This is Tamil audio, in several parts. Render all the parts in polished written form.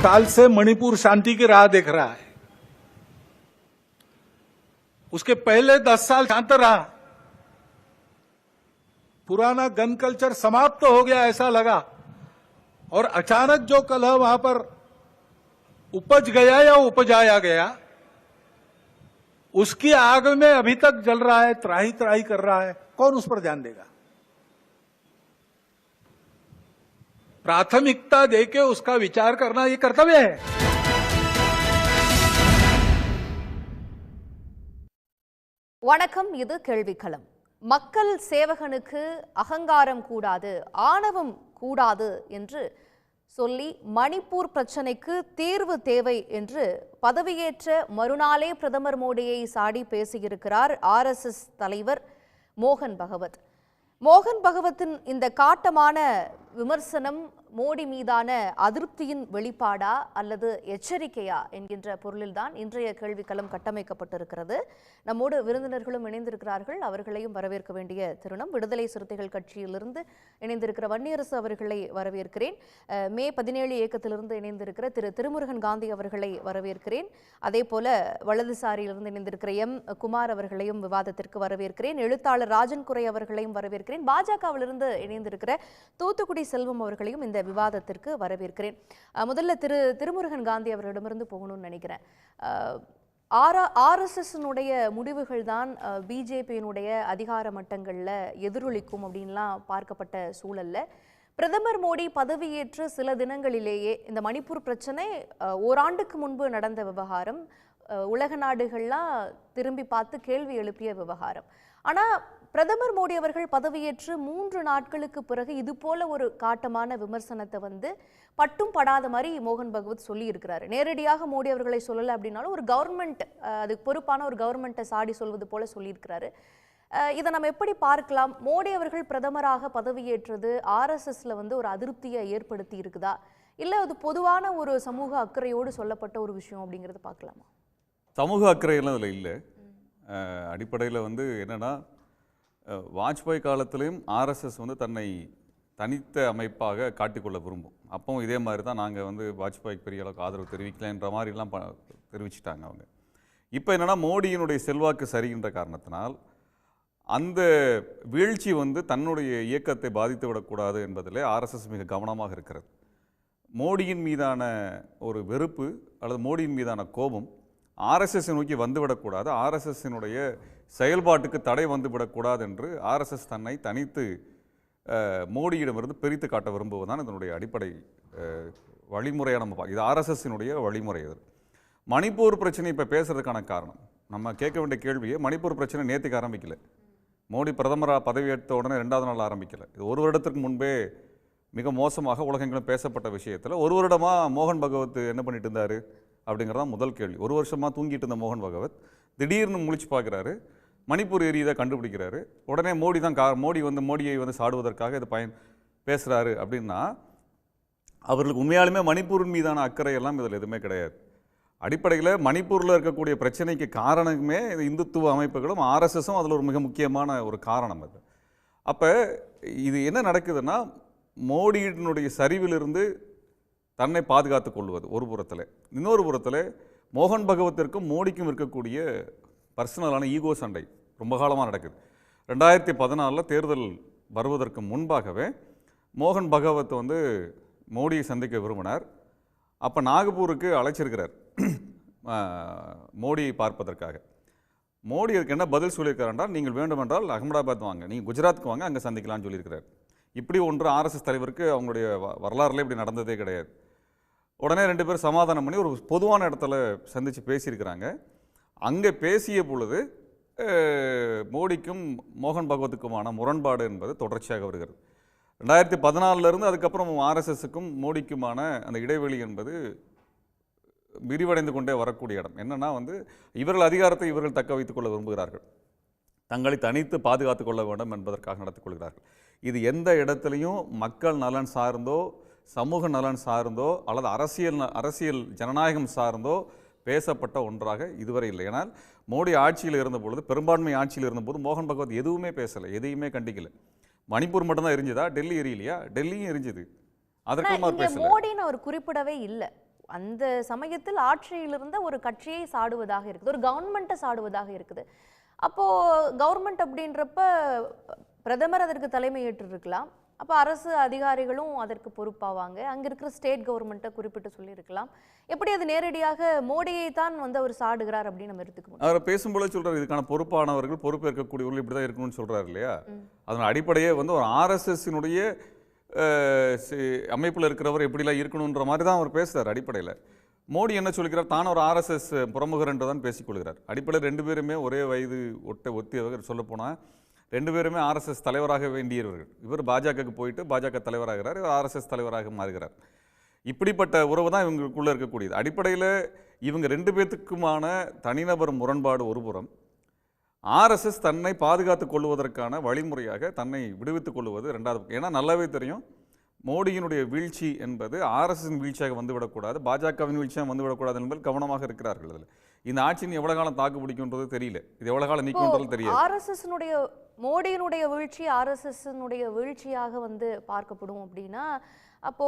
साल से मणिपुर शांति की राह देख रहा है। उसके पहले 10 साल शांत रहा। पुराना गन कल्चर समाप्त तो हो गया ऐसा लगा, और अचानक जो कलह वहां पर उपज गया या उपजाया गया, उसकी आग में अभी तक जल रहा है, त्राही त्राही कर रहा है। कौन उस पर ध्यान देगा? प्राथमिकता देके उसका विचार करना ये कर्तव्य है। வணக்கம், இது கேள்விக்களம். மக்கள் சேவகனுக்கு அகங்காரம் கூடாது, ஆணவம் கூடாது என்று சொல்லி மணிப்பூர் பிரச்சனைக்கு தீர்வு தேவை என்று பதவியேற்ற மறுநாளே பிரதமர் மோடியை சாடி பேசியிருக்கிறார் RSS தலைவர் மோகன் பகவத். மோகன் பகவத்தின் இந்த காட்டமான விமர்சனம் மோடி மீதான அதிருப்தியின் வெளிப்பாடா அல்லது எச்சரிக்கையா என்கின்ற பொருளில்தான் இன்றைய கேள்விக்களம் கட்டமைக்கப்பட்டிருக்கிறது. நம்மோடு விருந்தினர்களும் இணைந்திருக்கிறார்கள். அவர்களையும் வரவேற்க வேண்டிய தருணம். விடுதலை சிறுத்தைகள் கட்சியிலிருந்து இணைந்திருக்கிற வன்னியரசு அவர்களை வரவேற்கிறேன். மே 17 இயக்கத்திலிருந்து இணைந்திருக்கிற திரு திருமுருகன் காந்தி அவர்களை வரவேற்கிறேன். அதே போல வலதுசாரியிலிருந்து இணைந்திருக்கிற குமார் அவர்களையும் விவாதத்திற்கு வரவேற்கிறேன். எழுத்தாளர் ராஜன் குரை அவர்களையும் வரவேற்கிறேன். பாஜகவிலிருந்து இணைந்திருக்கிற தூத்துக்குடி செல்வம் அவர்களையும் இந்த விவாதத்திற்கு வரவேற்கிறேன். முதல்ல திருமுருகன் காந்தி அவர்களிடமிருந்து போகணும்னு நினைக்கிறேன். RSS-னுடைய முடிவுகள் தான் பிஜேபியினுடைய அதிகார மட்டங்களில் எதிரொலிக்கும் அப்படின்லாம் பார்க்கப்பட்ட சூழல்ல பிரதமர் மோடி பதவியேற்று சில தினங்களிலேயே இந்த மணிப்பூர் பிரச்சனை ஓராண்டுக்கு முன்பு நடந்த விவகாரம், உலக நாடுகள்லாம் திரும்பி பார்த்து கேள்வி எழுப்பிய விவகாரம். ஆனால் பிரதமர் மோடி அவர்கள் பதவியேற்று 3 நாட்களுக்கு பிறகு இது போல ஒரு காட்டமான விமர்சனத்தை பட்டும் படாத மாதிரி மோகன் பகவத் சொல்லி இருக்கிறாரு. நேரடியாக மோடி அவர்களை சொல்லலை அப்படின்னாலும் ஒரு கவர்மெண்ட், அதுக்கு பொறுப்பான ஒரு கவர்மெண்ட்டை சாடி சொல்வது போல சொல்லியிருக்கிறாரு. இதை நம்ம எப்படி பார்க்கலாம்? மோடி அவர்கள் பிரதமராக பதவியேற்றது RSSல ஒரு அதிருப்தியை ஏற்படுத்தி இருக்குதா, இல்லை அது பொதுவான ஒரு சமூக அக்கறையோடு சொல்லப்பட்ட ஒரு விஷயம் அப்படிங்கிறது பார்க்கலாமா? சமூக அக்கறையெல்லாம் அதில் இல்லை. அடிப்படையில் என்னென்னா, வாஜ்பாய் காலத்திலையும் RSS தன்னை தனித்த அமைப்பாக காட்டிக்கொள்ள விரும்பும். அப்பவும் இதே மாதிரி தான் நாங்கள் வாஜ்பாய்க்கு பெரிய அளவுக்கு ஆதரவு தெரிவிக்கலைன்ற மாதிரிலாம் தெரிவிச்சிட்டாங்க அவங்க. இப்போ என்னென்னா, மோடியினுடைய செல்வாக்கு சரிகின்ற காரணத்தினால் அந்த வீழ்ச்சி தன்னுடைய இயக்கத்தை பாதித்து விடக்கூடாது என்பதில் RSS மிக கவனமாக இருக்கிறது. மோடியின் மீதான ஒரு வெறுப்பு அல்லது மோடியின் மீதான கோபம் RSS-ஐ நோக்கி வந்துவிடக்கூடாது, RSS-னுடைய செயல்பாட்டுக்கு தடை வந்துவிடக்கூடாது என்று RSS தன்னை தனித்து மோடியிடமிருந்து பிரித்து காட்ட விரும்புவதுதான் இதனுடைய அடிப்படை வழிமுறையாக நம்ம இது RSS-னுடைய வழிமுறை. இது மணிப்பூர் பிரச்சனை இப்போ பேசுறதுக்கான காரணம், நம்ம கேட்க வேண்டிய கேள்வியே, மணிப்பூர் பிரச்சனை நேற்றுக்கு ஆரம்பிக்கல. மோடி பிரதமராக பதவியேற்ற உடனே 2வது நாள் ஆரம்பிக்கல. இது ஒரு வருடத்திற்கு முன்பே மிக மோசமாக உலகெங்கிலும் பேசப்பட்ட விஷயத்தில் ஒரு வருடமாக மோகன் பகவத் என்ன பண்ணிட்டு இருந்தார் அப்படிங்கிறதான் முதல் கேள்வி. ஒரு வருஷமாக தூங்கிட்டு இருந்த மோகன் பகவத் திடீர்னு முழிச்சு பார்க்குறாரு, மணிப்பூர் ஏரியை கண்டுபிடிக்கிறாரு. உடனே மோடியை சாடுவதற்காக இது பேசுகிறாரு அப்படின்னா, அவர்களுக்கு உண்மையாலுமே மணிப்பூரின் மீதான அக்கறை எல்லாம் இதில் எதுவுமே கிடையாது. அடிப்படையில் மணிப்பூரில் இருக்கக்கூடிய பிரச்சனைக்கு காரணமே இந்துத்துவ அமைப்புகளும் RSS-ம் அதில் ஒரு மிக முக்கியமான ஒரு காரணம் அது. அப்போ இது என்ன நடக்குதுன்னா, மோடியினுடைய சரிவிலிருந்து தன்னை பாதுகாத்து கொள்வது ஒரு புறத்தில், இன்னொரு புறத்தில் மோகன் பகவத்திற்கும் மோடிக்கும் இருக்கக்கூடிய பர்சனலான ஈகோ சண்டை ரொம்ப காலமாக நடக்குது. 2014 தேர்தல் வருவதற்கு முன்பாகவே மோகன் பகவத் மோடியை சந்திக்க விரும்பினார். அப்போ நாகப்பூருக்கு அழைச்சிருக்கிறார் மோடியை பார்ப்பதற்காக. மோடி அதுக்கு என்ன பதில் சொல்லியிருக்காருன்றால், நீங்கள் வேண்டுமென்றால் அகமதாபாத் வாங்க, நீங்கள் குஜராத்துக்கு வாங்க, அங்கே சந்திக்கலாம்னு சொல்லியிருக்கிறார். இப்படி ஒன்று RSS தலைவருக்கு அவங்களுடைய வரலாறுல இப்படி நடந்ததே கிடையாது. உடனே 2 பேரும் சமாதானம் பண்ணி ஒரு பொதுவான இடத்துல சந்தித்து பேசியிருக்கிறாங்க. அங்கே பேசிய பொழுது மோடிக்கும் மோகன் பகவத்துக்குமான முரண்பாடு என்பது தொடர்ச்சியாக வருகிறது. 2014 அதுக்கப்புறம் RSS-க்கும் மோடிக்குமான அந்த இடைவெளி என்பது விரிவடைந்து கொண்டே வரக்கூடிய இடம். என்னென்னா இவர்கள் அதிகாரத்தை இவர்கள் தக்க வைத்துக் கொள்ள விரும்புகிறார்கள், தங்களை தனித்து பாதுகாத்து கொள்ள வேண்டும் என்பதற்காக நடத்திக் கொள்கிறார்கள். இது எந்த இடத்துலையும் மக்கள் நலன் சார்ந்தோ சமூக நலன் சார்ந்தோ அல்லது அரசியல் ஜனநாயகம் சார்ந்தோ பேசப்பட்ட ஒன்றாக இதுவரை இல்லை. ஏன்னால் மோடி ஆட்சியில் இருந்தபொழுது, பெரும்பான்மை ஆட்சியில் இருந்தபோது மோகன் பகவத் எதுவுமே பேசலை, எதையுமே கண்டிக்கல. மணிப்பூர் மட்டும் தான் எரிஞ்சதா? டெல்லி எரியலையா? டெல்லியும் எரிஞ்சது, அதற்குமா பேசல. மோடின்னு அவர் குறிப்பிடவே இல்லை. அந்த சமயத்தில் ஆட்சியில் இருந்த ஒரு கட்சியை சாடுவதாக இருக்குது, ஒரு கவர்மெண்ட்டை சாடுவதாக இருக்குது. அப்போ கவர்மெண்ட் அப்படின்றப்ப பிரதமர் அதற்கு தலைமை ஏற்றிருக்கலாம். அப்போ அரசு அதிகாரிகளும் அதற்கு பொறுப்பாவாங்க. அங்கே இருக்கிற ஸ்டேட் கவர்மெண்ட்டை குறிப்பிட்டு சொல்லியிருக்கலாம். எப்படி அது நேரடியாக மோடியை தான் வந்து அவர் சாடுகிறார் அப்படின்னு நம்ம எடுத்துக்க முடியும்? அவர் பேசும்போது சொல்றாரு, இதுக்கான பொறுப்பானவர்கள், பொறுப்பேற்கக்கூடியவர்கள் இப்படி தான் இருக்கணும்னு சொல்றாரு இல்லையா? அதன் அடிப்படையே வந்து ஒரு ஆர்எஸ்எஸ்னுடைய அமைப்பில் இருக்கிறவர் எப்படிலாம் இருக்கணுன்ற மாதிரி தான் அவர் பேசுறாரு. அடிப்படையில் மோடி என்ன சொல்கிறார், தான் ஒரு ஆர்எஸ்எஸ் பிரமுகர் என்று தான் பேசிக்கொள்கிறார். அடிப்படையில் ரெண்டு பேருமே ஒரே வயது ஒத்தியவர். சொல்லப்போனால் ரெண்டு பேருமே ஆர்எஸ்எஸ் தலைவராக வேண்டியவர்கள். இவர் பாஜகவுக்கு போயிட்டு பாஜக தலைவராகிறார், இவர் ஆர்எஸ்எஸ் தலைவராக மாறுகிறார். இப்படிப்பட்ட உறவு தான் இவங்களுக்குள்ளே இருக்கக்கூடியது. அடிப்படையில் இவங்க ரெண்டு பேர்த்துக்குமான தனிநபர் முரண்பாடு ஒருபுறம், ஆர்எஸ்எஸ் தன்னை பாதுகாத்துக் கொள்வதற்கான வழிமுறையாக தன்னை விடுவித்துக் கொள்வது ரெண்டாவது. ஏன்னா நல்லாவே தெரியும், மோடியினுடைய வீழ்ச்சி என்பது ஆர்எஸ்எஸ் வீழ்ச்சியாக வந்துவிடக்கூடாது, பாஜகவின் வீழ்ச்சியாக வந்துவிடக்கூடாது என்பதில் கவனமாக இருக்கிறார்கள். அதில் இந்த ஆட்சியின் எவ்வளவு காலம் தாக்கு பிடிக்கும்ன்றது தெரியல, இது எவ்வளவு காலம் நீக்கும்ன்றது தெரியல. ஆர்எஸ்எஸ்னுடைய மோடியினுடைய வீழ்ச்சி ஆர்எஸ்எஸ்னுடைய வீழ்ச்சியாக வந்து பார்க்கப்படும் அப்படின்னா, அப்போ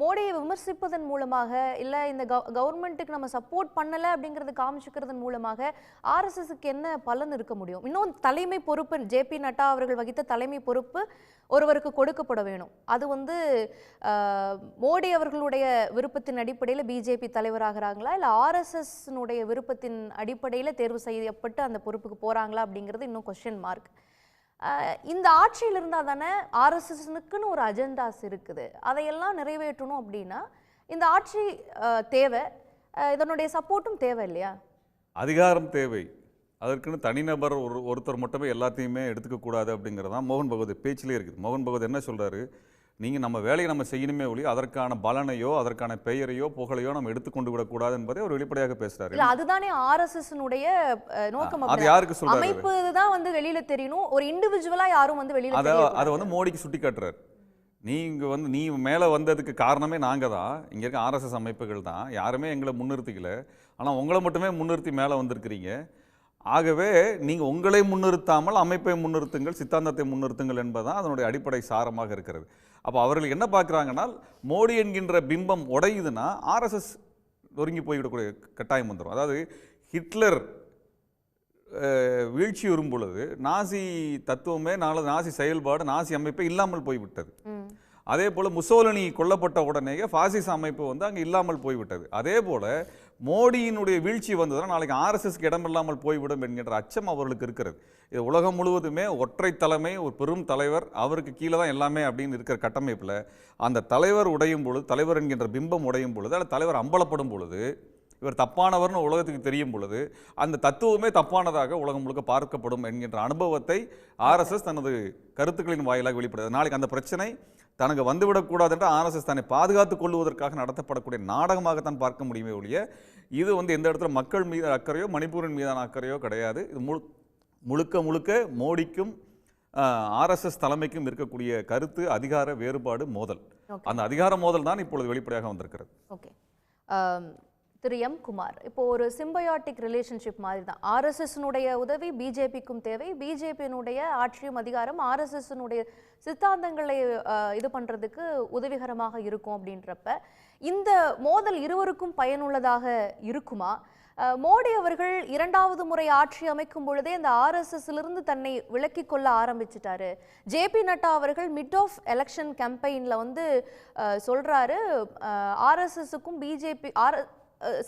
மோடியை விமர்சிப்பதன் மூலமாக இல்லை இந்த கவர்மெண்ட்டுக்கு நம்ம சப்போர்ட் பண்ணலை அப்படிங்கிறது காமிச்சுக்கிறதன் மூலமாக ஆர்எஸ்எஸ்க்கு என்ன பலன் இருக்க முடியும்? இன்னும் தலைமை பொறுப்பு ஜேபி நட்டா அவர்கள் வகித்த தலைமை பொறுப்பு ஒருவருக்கு கொடுக்கப்பட வேணும். அது வந்து மோடி அவர்களுடைய விருப்பத்தின் அடிப்படையில் பிஜேபி தலைவராகிறாங்களா, இல்லை ஆர்எஸ்எஸ்னுடைய விருப்பத்தின் அடிப்படையில் தேர்வு செய்யப்பட்டு அந்த பொறுப்புக்கு போகிறாங்களா அப்படிங்கிறது இன்னும் கொஸ்டின் மார்க். இந்த ஆட்சியில் இருந்தால் தானே ஆர்எஸ்எஸ்னுக்குன்னு ஒரு அஜெண்டாஸ் இருக்குது, அதையெல்லாம் நிறைவேற்றணும் அப்படின்னா இந்த ஆட்சி தேவை, இதனுடைய சப்போர்ட்டும் தேவை இல்லையா? அதிகாரம் தேவை, அதற்குன்னு தனிநபர் ஒருத்தர் மட்டுமே எல்லாத்தையுமே எடுத்துக்கக்கூடாது அப்படிங்கிறதான் மோகன் பகவத் பேச்சிலே இருக்குது. மோகன் பகவத் என்ன சொல்கிறாரு, நீங்கள் நம்ம வேலையை நம்ம செய்யணுமே ஒழிய அதற்கான பலனையோ அதற்கான பெயரையோ புகழையோ நம்ம எடுத்துக்கொண்டு விடக்கூடாது என்பதை அவர் வெளிப்படையாக பேசுறாரு. அதுதானே ஆர்எஸ்எஸ்னுடைய நோக்கம். அது யாருக்கு சொல்றாரு? அமைப்பு தான் வந்து வெளியில தெரியணும், ஒரு இண்டிவிஜுவலா யாரும் வந்து வெளியில அதை வந்து மோடிக்கு சுட்டி காட்டுறாரு. நீ மேலே வந்ததுக்கு காரணமே நாங்கள் தான், இங்கே இருக்க ஆர்எஸ்எஸ் அமைப்புகள் தான், யாருமே எங்களை முன்னிறுத்திக்கல, ஆனால் உங்களை மட்டுமே முன்னிறுத்தி மேலே வந்திருக்கிறீங்க. ஆகவே நீங்கள் உங்களை முன்னிறுத்தாமல் அமைப்பை முன்னிறுத்துங்கள், சித்தாந்தத்தை முன்னிறுத்துங்கள் என்பதுதான் அதனுடைய அடிப்படை சாரமாக இருக்கிறது. அப்போ அவர்கள் என்ன பார்க்குறாங்கன்னா, மோடி என்கின்ற பிம்பம் உடையுதுன்னா ஆர்எஸ்எஸ் நொறுங்கி போய்விடக்கூடிய கட்டாயம் வந்துடும். அதாவது ஹிட்லர் வீழ்ச்சி வரும் பொழுது நாசி தத்துவமே, நாசி செயல்பாடு, நாசி அமைப்பே இல்லாமல் போய்விட்டது. அதே போல் முசோலினி கொல்லப்பட்ட உடனேயே பாசிச அமைப்பு வந்து அங்கே இல்லாமல் போய்விட்டது. அதே போல் மோடியினுடைய வீழ்ச்சி வந்ததுன்னா நாளைக்கு ஆர்எஸ்எஸ்க்கு இடமில்லாமல் போய்விடும் என்கின்ற அச்சம் அவர்களுக்கு இருக்கிறது. இது உலகம் முழுவதுமே ஒற்றை தலைமை, ஒரு பெரும் தலைவர், அவருக்கு கீழே தான் எல்லாமே அப்படின்னு இருக்கிற கட்டமைப்பில் அந்த தலைவர் உடையும் பொழுது, தலைவர் என்கின்ற பிம்பம் உடையும் பொழுது, அல்லது தலைவர் அம்பலப்படும் பொழுது, இவர் தப்பானவர்னு உலகத்துக்கு தெரியும் பொழுது அந்த தத்துவமே தப்பானதாக உலகம் முழுக்க பார்க்கப்படும் என்கின்ற அனுபவத்தை ஆர்எஸ்எஸ் தனது கருத்துக்களின் வாயிலாக வெளிப்படுது. நாளைக்கு அந்த பிரச்சனை தனக்கு வந்துவிடக்கூடாது என்று ஆர்எஸ்எஸ் தன்னை பாதுகாத்துக் கொள்வதற்காக நடத்தப்படக்கூடிய நாடகமாகத்தான் பார்க்க முடியுமே ஒழிய இது வந்து எந்த இடத்துல மக்கள் மீது அக்கறையோ மணிப்பூரின் மீதான அக்கறையோ கிடையாது. இது முழுக்க முழுக்க மோடிக்கும் ஆர்எஸ்எஸ் தலைமைக்கும் இருக்கக்கூடிய கருத்து அதிகார வேறுபாடு மோதல். அந்த அதிகார மோதல் தான் இப்பொழுது வெளிப்படையாக வந்திருக்கிறது. ஓகே திரு எம் குமார், இப்போ ஒரு சிம்பயாட்டிக் ரிலேஷன்ஷிப் மாதிரி தான். ஆர்எஸ்எஸ்னுடைய உதவி பிஜேபிக்கும் தேவை, பிஜேபியினுடைய ஆட்சியும் அதிகாரம் ஆர்எஸ்எஸ்னுடைய சித்தாந்தங்களை இது பண்ணுறதுக்கு உதவிகரமாக இருக்கும். அப்படின்றப்ப இந்த மோதல் இருவருக்கும் பயனுள்ளதாக இருக்குமா? மோடி அவர்கள் இரண்டாவது முறை ஆட்சி அமைக்கும் பொழுதே அந்த ஆர்எஸ்எஸ்லிருந்து தன்னை விலக்கி கொள்ள ஆரம்பிச்சிட்டாரு. ஜேபி நட்டா அவர்கள் மிட் ஆஃப் எலெக்ஷன் கேம்பெயினில் வந்து சொல்கிறாரு, ஆர்எஸ்எஸ்க்கும் பிஜேபி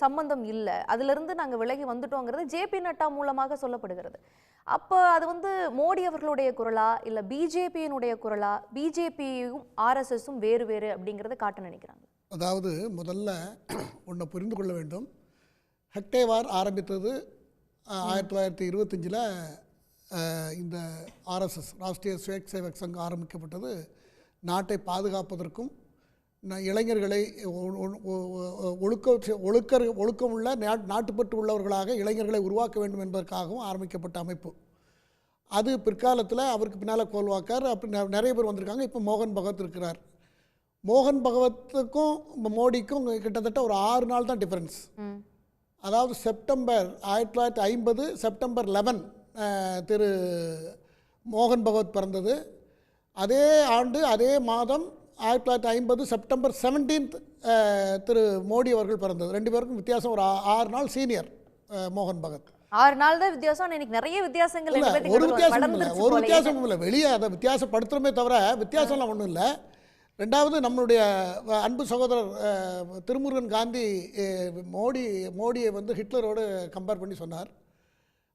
சம்பந்தம் இல்லை, அதிலிருந்து நாங்கள் விலகி வந்துட்டோங்கிறது ஜேபி நட்டா மூலமாக சொல்லப்படுகிறது. அப்போ அது வந்து மோடி அவர்களுடைய குரலா இல்லை பிஜேபியினுடைய குரலா? பிஜேபியும் ஆர்எஸ்எஸும் வேறு வேறு அப்படிங்கிறத காட்ட நினைக்கிறாங்க. அதாவது முதல்ல ஒன்றை புரிந்து கொள்ள வேண்டும். ஹெக்டேவார் ஆரம்பித்தது 1925 இந்த ஆர்எஸ்எஸ் ராஷ்டிரிய ஸ்வயம் சேவக் சங்கம் ஆரம்பிக்கப்பட்டது நாட்டை பாதுகாப்பதற்கும் இளைஞர்களை ஒழுக்கமுள்ள நாட்டுப்பற்று உள்ளவர்களாக இளைஞர்களை உருவாக்க வேண்டும் என்பதற்காகவும் ஆரம்பிக்கப்பட்ட அமைப்பு. அது பிற்காலத்தில் அவருக்கு பின்னால் கோல்வாக்கர் அப்படி நிறைய பேர் வந்திருக்காங்க. இப்போ மோகன் பகவத் இருக்கிறார். மோகன் பகவத்துக்கும் மோடிக்கும் கிட்டத்தட்ட ஒரு 6 நாள் தான் டிஃபரன்ஸ். அதாவது செப்டம்பர் 1950 செப்டம்பர் 11 திரு மோகன் பகவத் பிறந்தது. அதே ஆண்டு அதே மாதம் 1950 செப்டம்பர் 17th திரு மோடி அவர்கள் பிறந்தது. 2 பேருக்கும் வித்தியாசம் ஒரு 6 நாள் சீனியர் மோகன் பகத். 6 நாள் தான் வித்தியாசம். இன்னைக்கு நிறைய வித்தியாசங்கள் ஒரு வித்தியாசமும் இல்லை, வெளியே அதை வித்தியாசப்படுத்துறமே தவிர வித்தியாசம்லாம் ஒன்றும் இல்லை. ரெண்டாவது, நம்மளுடைய அன்பு சகோதரர் திருமுருகன் காந்தி மோடியை வந்து ஹிட்லரோடு கம்பேர் பண்ணி சொன்னார்.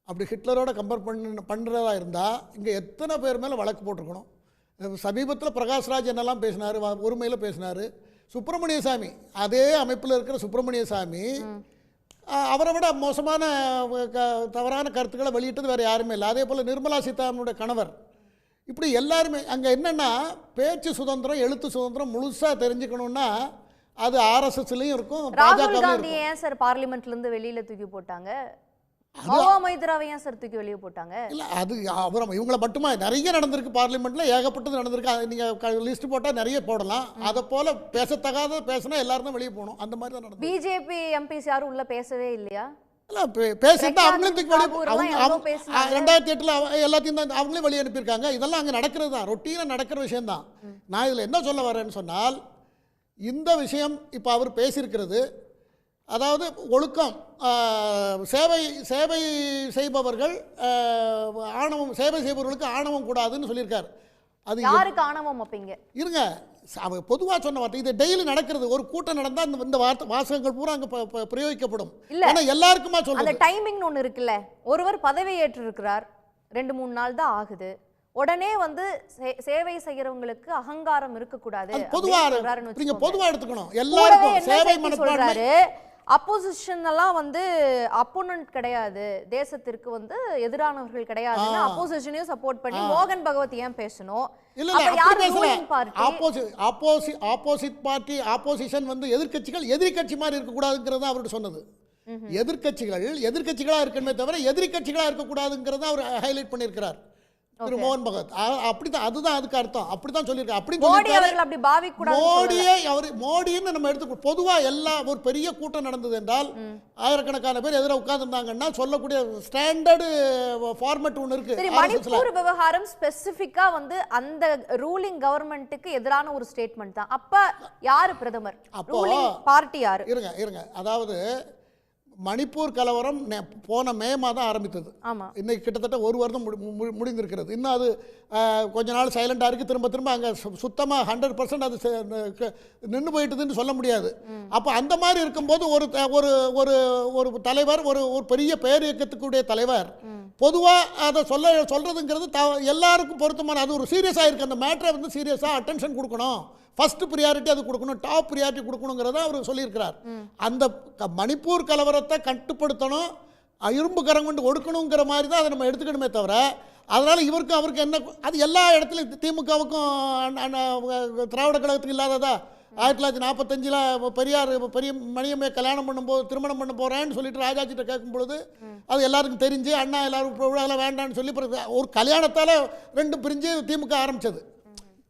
அப்படி ஹிட்லரோட கம்பேர் பண்ணுறதா இருந்தால் இங்கே எத்தனை பேர் மேலே வழக்கு போட்டிருக்கணும். சமீபத்தில் பிரகாஷ்ராஜ் என்னெல்லாம் பேசினார், ஒருமையில் பேசினார். சுப்பிரமணிய சாமி, அதே அமைப்பில் இருக்கிற சுப்பிரமணிய சாமி அவரை விட மோசமான தவறான கருத்துக்களை வெளியிட்டது வேறு யாருமே இல்லை. அதே போல் நிர்மலா சீதாராமனுடைய கணவர், இப்படி எல்லாருமே அங்கே என்னென்னா பேச்சு சுதந்திரம், எழுத்து சுதந்திரம் முழுசாக தெரிஞ்சுக்கணுன்னா அது ஆர்எஸ்எஸ்லையும் இருக்கும், ராகுல் காந்தி ஏன் சார் பார்லிமெண்ட்லேருந்து வெளியில் தூக்கி போட்டாங்க? மைத்ராவை ஏன் சார் தூக்கி வெளியே போட்டாங்க? இல்லை, அது அப்புறம் இவங்களை மட்டுமா நிறைய நடந்திருக்கு, பார்லிமெண்ட்டில் ஏகப்பட்டது நடந்திருக்கு. நீங்கள் லிஸ்ட் போட்டால் நிறைய போடலாம். அதை போல் பேசத்தகாத பேசினா எல்லாரும் தான் வெளியே போகணும். அந்த மாதிரி தான் நடந்தது. பிஜேபி எம்பிஸ் யாரும் உள்ள பேசவே இல்லையா? இல்லை, பேசிட்டு அவங்களும் தூக்கி வெளியே 2008 எல்லாத்தையும் தான் அவங்களே வெளியே அனுப்பியிருக்காங்க. இதெல்லாம் அங்கே நடக்கிறது தான், ரொட்டீனாக நடக்கிற விஷயம்தான். நான் இதில் என்ன சொல்ல வரேன்னு சொன்னால், இந்த விஷயம் இப்போ அவர் பேசியிருக்கிறது, அதாவது ஒழுக்கம், சேவை செய்பவர்கள் ஆணவம், சேவை செய்பவர்களுக்கு ஆணவம் கூடாதுன்னு சொல்லியிருக்காரு. அது யாருக்கு ஆணவம்? அப்பீங்க இருங்க, அவ பொதுவாக சொன்ன வார்த்தை. இது டெய்லி நடக்கிறது. ஒரு கூட்டம் நடந்தால் இந்த வாசகங்கள் பூரா அங்கே பிரயோகிக்கப்படும். இல்லை, எல்லாருக்குமா சொல்றது? அந்த டைமிங் ஒன்று இருக்குல்ல. ஒருவர் பதவி ஏற்று இருக்கிறார், 2-3 நாள் தான் ஆகுது, உடனே வந்து சேவை செய்யறவங்களுக்கு அகங்காரம் இருக்கக்கூடாது. பொதுவாக நீங்க பொதுவாக எடுத்துக்கணும். எல்லாருக்கும் சேவை மனப்பான்மை. அப்போசிஷன் எல்லாம் வந்து அப்போனன்ட் கிடையாது, தேசத்திற்கு வந்து எதிரானவர்கள் கிடையாது. அப்போசிஷனையும் சப்போர்ட் பண்ணி மோகன் பகவத் ஏன் பேசணும்? ஆப்போசிட் பார்ட்டி, ஆப்போசிஷன் வந்து எதிர்க்கட்சிகள் எதிர்க்கட்சி மாதிரி இருக்கக்கூடாதுங்கிறது அவர்கிட்ட சொன்னது. எதிர்க்கட்சிகளா இருக்கணுமே தவிர எதிர்க்கட்சிகளா இருக்கக்கூடாதுங்கிறத அவர் ஹைலைட் பண்ணியிருக்கிறார் திரு மோகன் பகவத். அப்படிதான், அதுதான் அதுக்கு அர்த்தம். அப்படிதான் சொல்லியிருக்காரு. மோடின்னு நம்ம எடுத்து பொதுவா எல்லா ஒரு பெரிய கூட்டம் நடந்தது என்றால் ஆயிரக்கணக்கான பேர் எதிராக உட்கார்ந்துருந்தாங்கன்னா சொல்லக்கூடிய ஸ்டாண்டர்டு ஃபார்மேட் ஒன்று இருக்கு. மணிப்பூர் விவகாரம் ஸ்பெசிபிக்கா வந்து அந்த ரூலிங் கவர்மெண்ட்டுக்கு எதிரான ஒரு ஸ்டேட்மெண்ட் தான். அப்ப யாரு பிரதமர்? ரூலிங் பார்ட்டி யாரு? இருங்க, அதாவது மணிப்பூர் கலவரம் போன மே மாதம் ஆரம்பித்தது. இன்னைக்கு கிட்டத்தட்ட 1 வருடம் முடிந்திருக்கிறது. இன்னும் அது கொஞ்ச நாள் சைலண்டாக இருக்குது. திரும்ப அங்கே சுத்தமாக 100% அது நின்று போயிட்டுதுன்னு சொல்ல முடியாது. அப்போ அந்த மாதிரி இருக்கும்போது ஒரு தலைவர், ஒரு பெரிய பேர் இயக்கத்துக்குடைய தலைவர் பொதுவாக அதை சொல்றதுங்கிறது எல்லாருக்கும் பொருத்தமான, அது ஒரு சீரியஸாக இருக்குது. அந்த மேட்டரை வந்து சீரியஸாக அட்டென்ஷன் கொடுக்கணும், ஃபர்ஸ்ட் ப்ரியாரிட்டி அது கொடுக்கணும், டாப் ப்ரியாரிட்டி கொடுக்கணுங்கிறத அவர் சொல்லியிருக்கிறார். அந்த மணிப்பூர் கலவரத்தை கட்டுப்படுத்தணும், இரும்பு கரம் கொண்டு ஒடுக்கணுங்கிற மாதிரி தான் அதை நம்ம எடுத்துக்கணுமே தவிர, அதனால் இவருக்கும் அவருக்கு என்ன, அது எல்லா இடத்துலையும் திமுகவுக்கும் திராவிட கழகத்துக்கு இல்லாததா? 1945 பெரிய மணியம்மையை கல்யாணம் பண்ணும்போது, திருமணம் பண்ண போகிறேன்னு சொல்லிட்டு ராஜாஜிட்ட கேட்கும் பொழுது அது எல்லாருக்கும் தெரிஞ்சு அண்ணா எல்லாரும் வேண்டான்னு சொல்லி ஒரு கல்யாணத்தால் 2 பிரிஞ்சு திமுக ஆரம்பித்தது.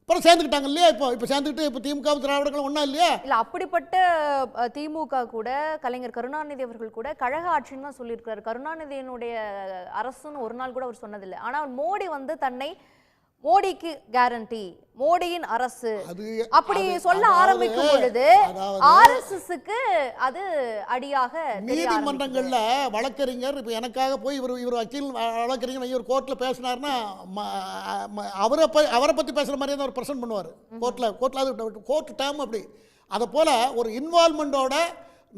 அப்புறம் சேர்ந்துக்கிட்டாங்க இல்லையா? இப்போ சேர்ந்துக்கிட்டு இப்போ திமுக திராவிடர்கள் ஒன்றா இல்லையா? இல்லை, அப்படிப்பட்ட திமுக கூட கலைஞர் கருணாநிதி அவர்கள் கூட கழக ஆட்சின்னு தான் சொல்லியிருக்காரு. கருணாநிதியினுடைய அரசுன்னு ஒரு நாள் கூட அவர் சொன்னதில்லை. ஆனால் மோடி வந்து தன்னை மோடிக்கு கேரண்டி, மோடியின் அரசு அப்படி சொல்ல ஆரம்பிக்கும் பொழுது ஆர்எஸ்எஸ்க்கு அது அடியாக. நீதிமன்றங்கள்ல வழக்கறிஞர் இப்ப எனக்காக போய் இவர் வக்கீல் வழக்கறிஞர் இவர் கோர்ட்ல பேசினார்னா அவரை பத்தி பேசுற மாதிரியே தான் அவர் பிரசன்ட் பண்ணுவார் கோர்ட்ல. அது கோர்ட் டேம் அப்படி. அதை போல ஒரு இன்வால்மெண்டோட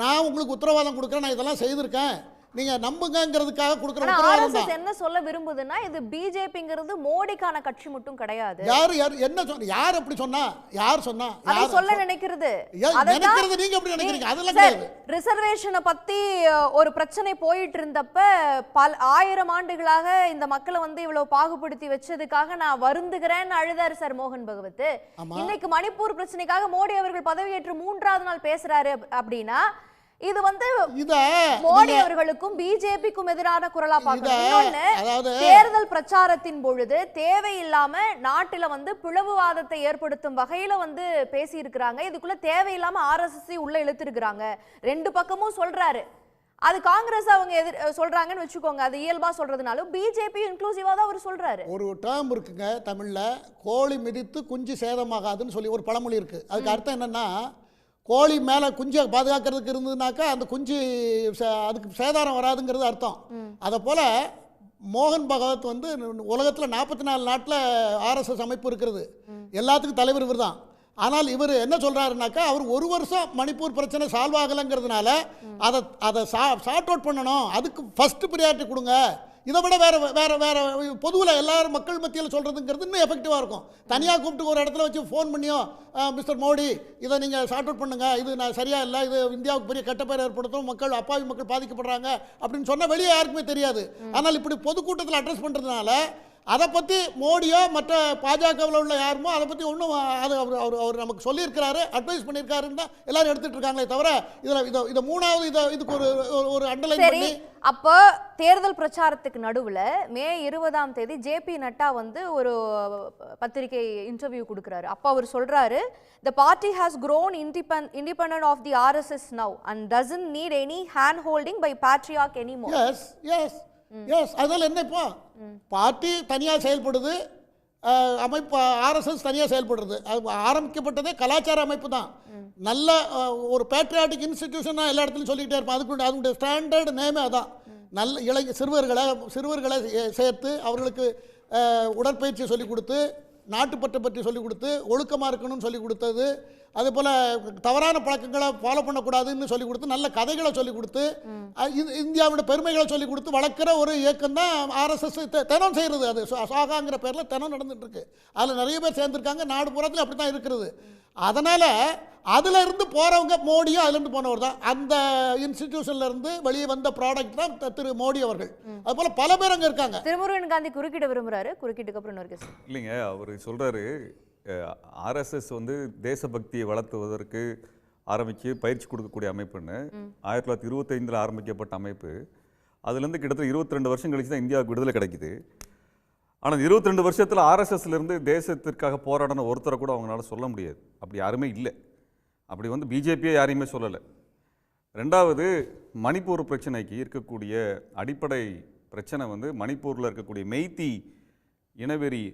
நான் உங்களுக்கு உத்தரவாதம் கொடுக்குறேன், நான் இதெல்லாம் செய்திருக்கேன், நீங்க நம்புங்கங்கிறதுக்காக கொடுக்கிற உத்தரவாதம் தான். என்ன சொல்ல விரும்புதுன்னா, இது பிஜேபிங்கிறது மோடிக்கான கட்சி மட்டும் கிடையாது. யார் என்ன சொன்னா? யார் அப்படி சொன்னா? யார் சொன்னா? யார் சொல்ல நினைக்கிறது? நீங்க எப்படி நினைக்கிறீங்க? அதெல்லாம் கிடையாது. ரிசர்வேஷனை பத்தி ஒரு பிரச்சனை போயிட்டு இருந்தப்ப 1000 ஆண்டுகளாக இந்த மக்களை வந்து இவ்வளவு பாகுபடுத்தி வச்சதுக்காக நான் வருந்துகிறேன்னு அழுதாரு சார் மோகன் பகவத். இன்னைக்கு மணிப்பூர் பிரச்சனைக்காக மோடி அவர்கள் பதவியேற்று 3ஆவது நாள் பேசுறாரு அப்படின்னா இது வந்து மோடி அவர்களுக்கும் பிஜேபிக்கும் எதிரான குரலா பார்க்கணும். தேர்தல் பிரச்சாரத்தின் பொழுது தேவையில்லாம நாட்டில வந்து பிளவுவாதத்தை ஏற்படுத்தும் வகையில வந்து பேசி இருக்கிறாங்க. இதுக்குள்ள தேவையில்லாம ஆர்எஸ்எஸ் உள்ள இழுத்திருக்கிறாங்க. 2 பக்கமும் சொல்றாரு. அது காங்கிரஸ் அவங்க சொல்றாங்கன்னு வச்சுக்கோங்க, அது இயல்பா சொல்றதுனாலும் பிஜேபி இன்க்ளூசிவா தான் அவர் சொல்றாரு. ஒரு டேர்ம் இருக்குங்க தமிழ்ல, கோழி மிதித்து குஞ்சு சேதமாகாதுன்னு சொல்லி ஒரு பழமொழி இருக்கு. அதுக்கு அர்த்தம் என்னன்னா, கோழி மேலே குஞ்சை பாதுகாக்கிறதுக்கு இருந்ததுனாக்கா அந்த குஞ்சு அதுக்கு சேதாரம் வராதுங்கிறது அர்த்தம். அதை போல் மோகன் பகவத் வந்து உலகத்தில் 44 நாட்டில் ஆர்எஸ்எஸ் அமைப்பு இருக்கிறது, எல்லாத்துக்கும் தலைவர் இவர் தான். ஆனால் இவர் என்ன சொல்கிறாருனாக்கா, அவர் ஒரு வருஷம் மணிப்பூர் பிரச்சனை சால்வ் ஆகலைங்கிறதுனால அதை சார்ட் அவுட் பண்ணணும், அதுக்கு ஃபஸ்ட்டு ப்ரியாரிட்டி கொடுங்க. இதை விட வேறு பொதுவில் எல்லாரும் மக்கள் மத்தியில் சொல்கிறதுங்கிறது இன்னும் எஃபெக்டிவாக இருக்கும். தனியாக கூப்பிட்டு ஒரு இடத்துல வச்சு ஃபோன் பண்ணியோ, மிஸ்டர் மோடி இதை நீங்கள் சார்ட் அவுட் பண்ணுங்கள், இது நான் சரியாக இல்லை, இது இந்தியாவுக்கு பெரிய கெட்ட பேர் ஏற்படுத்தும், மக்கள் அப்பாவி மக்கள் பாதிக்கப்படுறாங்க அப்படின்னு சொன்னால் வெளியே யாருக்குமே தெரியாது. ஆனால் இப்படி பொதுக்கூட்டத்தில் அட்ரஸ் பண்ணுறதுனால அதை பற்றி மோடியோ மற்ற பாஜகவில் உள்ள யாருமோ அதை பற்றி ஒன்றும் அது அவர் நமக்கு சொல்லியிருக்கிறாரு, அட்வைஸ் பண்ணியிருக்காருன்னு தான் எல்லாரும் எடுத்துகிட்டு இருக்காங்களே தவிர இதை மூணாவது இதுக்கு ஒரு அண்டர்லைன் பண்ணி. அப்போ தேர்தல் பிரச்சாரத்துக்கு நடுவில் மே 20ஆம் தேதி ஜேபி நட்டா வந்து ஒரு பத்திரிகை இன்டர்வியூ கொடுக்குறாரு. அப்போ அவர் சொல்றாரு, the party has grown independent of the RSS now and doesn't need any hand holding by patriarch anymore. Yes அதில் என்ன, இப்போ பார்ட்டி தனியாக செயல்படுது, அமைப்பு ஆர்எஸ்எஸ் தனியாக செயல்படுறது. அது ஆரம்பிக்கப்பட்டதே கலாச்சார அமைப்பு தான். நல்ல ஒரு பேட்ரியாட்டிக் இன்ஸ்டிடியூஷன் தான் எல்லா இடத்துலையும் சொல்லிக்கிட்டே இருப்போம். அதனுடைய ஸ்டாண்டர்டு நேமே அதான். நல்ல சிறுவர்களை சேர்த்து அவர்களுக்கு உடற்பயிற்சி சொல்லிக் கொடுத்து, நாட்டுப்பற்றை பற்றி சொல்லிக் கொடுத்து, ஒழுக்கமாக இருக்கணும்னு சொல்லிக் கொடுத்தது, அதேபோல் தவறான பழக்கங்களை ஃபாலோ பண்ணக்கூடாதுன்னு சொல்லிக் கொடுத்து, நல்ல கதைகளை சொல்லிக் கொடுத்து, இந்தியாவோட பெருமைகளை சொல்லிக் கொடுத்து வளர்க்குற ஒரு இயக்கம் தான் ஆர்எஸ்எஸ் தினம் செய்கிறது. அது சாகாங்கிற பேரில் தினம் நடந்துட்டு இருக்கு. அதில் நிறைய பேர் சேர்ந்துருக்காங்க, நாடு பூராத்தில் அப்படி தான் இருக்கிறது. அதனால் அதில் இருந்து போகிறவங்க மோடியும் அதிலிருந்து போனவர் தான். அந்த இன்ஸ்டிடியூஷன்ல இருந்து வெளியே வந்த ப்ராடக்ட் தான் திரு மோடி அவர்கள். அதுபோல் பல பேர் அங்கே இருக்காங்க. திருமுருகன் காந்தி குறுக்கிட விரும்புகிறாரு, குறுக்கிட்டுக்கு அப்புறம் இல்லைங்க, அவர் சொல்கிறாரு ஆர்எஸ்எஸ் வந்து தேசபக்தியை வளர்த்துவதற்கு ஆரம்பித்து பயிற்சி கொடுக்கக்கூடிய அமைப்புன்னு 1925 ஆரம்பிக்கப்பட்ட அமைப்பு. அதுலேருந்து கிட்டத்தட்ட 22 வருஷம் கழிச்சு தான் இந்தியாவுக்கு விடுதலை கிடைக்குது. ஆனால் 22 வருஷத்தில் ஆர்எஸ்எஸ்லேருந்து தேசத்திற்காக போராடின ஒருத்தரை கூட அவங்களால சொல்ல முடியாது. அப்படி யாருமே இல்லை. அப்படி வந்து பிஜேபியே யாரையுமே சொல்லலை. ரெண்டாவது, மணிப்பூர் பிரச்சனைக்கு இருக்கக்கூடிய அடிப்படை பிரச்சனை வந்து மணிப்பூரில் இருக்கக்கூடிய மெய்த்தி இனவெறி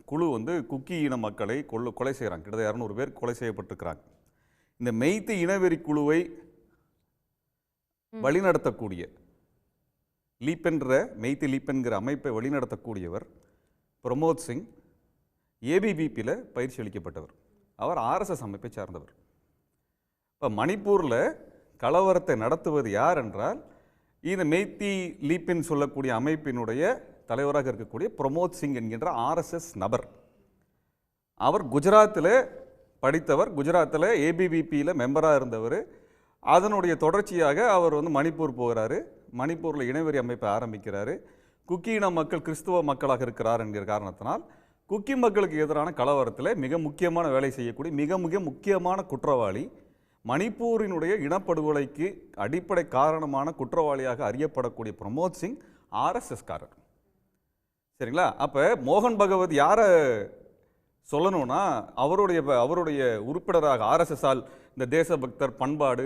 குழு வந்து குக்கி இன மக்களை கொலை செய்கிறாங்க. கிட்டத்தட்ட 200 பேர் கொலை செய்யப்பட்டிருக்கிறாங்க. இந்த மெய்த்தி இனவெறி குழுவை வழிநடத்தக்கூடிய மெய்த்தி லீப்பென்கிற அமைப்பை வழிநடத்தக்கூடியவர் பிரமோத் சிங் ஏபிவிபியில் பயிற்சி அளிக்கப்பட்டவர். அவர் ஆர்எஸ்எஸ் அமைப்பை சார்ந்தவர். இப்போ மணிப்பூரில் கலவரத்தை நடத்துவது யார் என்றால் இந்த மெய்த்தி லீப்பின் சொல்லக்கூடிய அமைப்பினுடைய தலைவராக இருக்கக்கூடிய பிரமோத் சிங் என்கின்ற ஆர்எஸ்எஸ் நபர். அவர் குஜராத்தில் படித்தவர், குஜராத்தில் ஏபிவிபியில் மெம்பராக இருந்தவர். அதனுடைய தொடர்ச்சியாக அவர் வந்து மணிப்பூர் போகிறாரு. மணிப்பூரில் இனவெறி அமைப்பை ஆரம்பிக்கிறாரு. குக்கி இன மக்கள் கிறிஸ்துவ மக்களாக இருக்கிறார் என்கிற காரணத்தினால் குக்கி மக்களுக்கு எதிரான கலவரத்தில் மிக முக்கியமான வேலை செய்யக்கூடிய மிக முக்கியமான குற்றவாளி, மணிப்பூரினுடைய இனப்படுகொலைக்கு அடிப்படை காரணமான குற்றவாளியாக அறியப்படக்கூடிய பிரமோத் சிங் ஆர்எஸ்எஸ்காரர். சரிங்களா? அப்போ மோகன் பகவத் யாரை சொல்லணும்னா அவருடைய உறுப்பினராக ஆர்எஸ்எஸ்ஸால் இந்த தேசபக்தர் பண்பாடு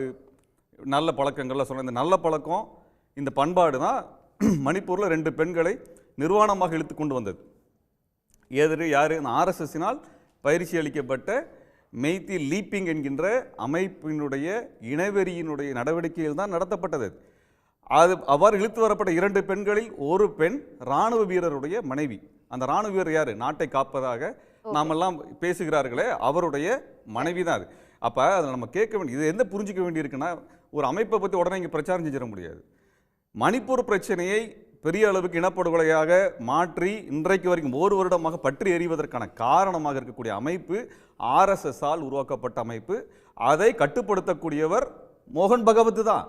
நல்ல பழக்கங்கள்லாம் சொன்ன இந்த நல்ல பழக்கம் இந்த பண்பாடு தான் மணிப்பூரில் 2 பெண்களை நிர்வாணமாக இழுத்து கொண்டு வந்தது. யார்? ஆர்எஸ்எஸ்ஸினால் பயிற்சி அளிக்கப்பட்ட மெய்த்தி லீப்பிங் என்கின்ற அமைப்பினுடைய இனவெறியினுடைய நடவடிக்கையில் தான் நடத்தப்பட்டது. அது அவ்வாறு இழுத்து வரப்பட்ட 2 பெண்களில் ஒரு பெண் இராணுவ வீரருடைய மனைவி. அந்த இராணுவ வீரர் யார்? நாட்டை காப்பதாக நாமெல்லாம் பேசுகிறார்களே அவருடைய மனைவி தான் அது. அப்போ அதை நம்ம கேட்க வேண்டிய இது என்ன புரிஞ்சிக்க வேண்டியிருக்குன்னா, ஒரு அமைப்பை பற்றி உடனே இங்கே பிரச்சாரம் செஞ்சிட முடியாது. மணிப்பூர் பிரச்சனையை பெரிய அளவுக்கு இனப்படுகொலையாக மாற்றி இன்றைக்கு வரைக்கும் 1 வருடமாக பற்றி எறிவதற்கான காரணமாக இருக்கக்கூடிய அமைப்பு ஆர்எஸ்எஸ்ஸால் உருவாக்கப்பட்ட அமைப்பு. அதை கட்டுப்படுத்தக்கூடியவர் மோகன் பகவத் தான்.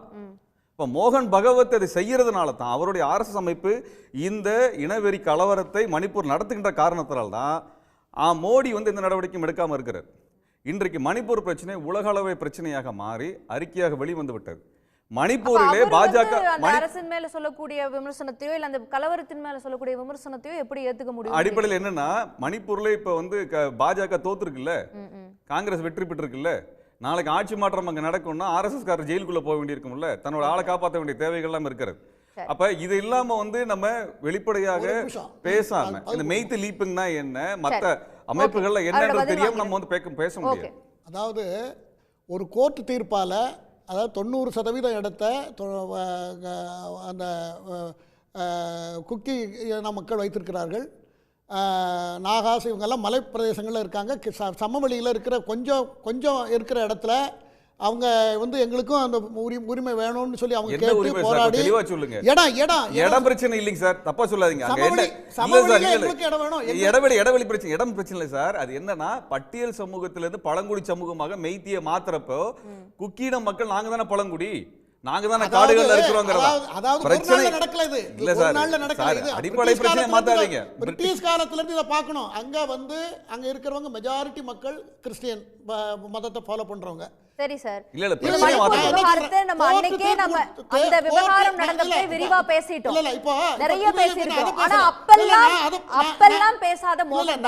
இப்போ மோகன் பகவத் அதை செய்யறதுனால தான் அவருடைய ஆர்எஸ்எஸ் அமைப்பு இந்த இனவெறி கலவரத்தை மணிப்பூர் நடத்துகின்ற காரணத்தினால்தான் மோடி வந்து இந்த நடவடிக்கையும் எடுக்காமல் இருக்கிறார். இன்றைக்கு மணிப்பூர் பிரச்சனை உலக அளவை பிரச்சனையாக மாறி அறிக்கையாக வெளிவந்து விட்டது. மணிப்பூரிலே பாஜக அரசின் மேல சொல்லக்கூடிய விமர்சனத்தையோ இல்ல அந்த கலவரத்தின் மேல சொல்லக்கூடிய விமர்சனத்தையோ எப்படி ஏத்துக்க முடியும்? அடிப்படையில் என்னன்னா, மணிப்பூர்ல இப்ப வந்து பாஜக தோத்துருக்குல்ல, காங்கிரஸ் வெற்றி பெற்றிருக்குல்ல, நாளைக்கு ஆட்சி மாற்றம் அங்க நடக்கும்னா ஆர்எஸ்எஸ் காரர் ஜெயிலுக்குள்ள போக வேண்டியிருக்கும்ல, தன்னோட ஆளை காப்பாற்ற வேண்டிய தேவைகள் எல்லாம் இருக்கிறது. அப்ப இது இல்லாம வந்து நம்ம வெளிப்படையாக ஒரு நிமிஷம். பேசாம இந்த மெய்த்து லீப்புன்னா என்ன, மத்த அமைப்புகள்ல என்னன்றது தெரியாம நம்ம வந்து பேச முடியாது. அதாவது ஒரு கோர்ட் தீர்ப்பால், அதாவது 90% இடத்த அந்த குக்கி இன மக்கள் வைத்திருக்கிறார்கள். நாகாஸ் இவங்கெல்லாம் மலை பிரதேசங்களில் இருக்காங்க. சமவெளியில் இருக்கிற கொஞ்சம் இருக்கிற இடத்துல அவங்க வந்து எங்களுக்கும் அந்த உரிமை வேணும்னு சொல்லி அவங்க கேட்டு போராடி தெளிவா சொல்லுங்க. இடம் பிரச்சனை இல்லைங்க சார், தப்பா சொல்லாதீங்க. இடவெளி பிரச்சனை, இடம் பிரச்சனை இல்லை சார். அது என்னன்னா பட்டியல் சமூகத்திலிருந்து பழங்குடி சமூகமாக மெய்த்திய மாத்திரப்போ குக்கீன மக்கள் நாங்க தானே பழங்குடி, நாங்க தானே காடுகள்ல இருக்கிறோங்கிறதா பிரச்சனை நடக்கல. இது இல்ல சார், அடிப்படை பிரச்சனை மாத்தாதீங்க. பிரிட்டிஷ் காலத்துல இருந்து இதை பார்க்கணும். அங்க இருக்கிறவங்க மெஜாரிட்டி மக்கள் கிறிஸ்டியன் மதத்தை ஃபாலோ பண்றவங்க. சரி சார், இல்ல இல்ல இந்த மணிப்பூர் விவகாரத்தை நம்ம அன்னைக்கே நம்ம அந்த விவகாரம் நடந்தப்ப விரிவா பேசிட்டோம், நிறைய பேசிட்டோம். ஆனா அப்பெல்லாம் பேசாத மோகன்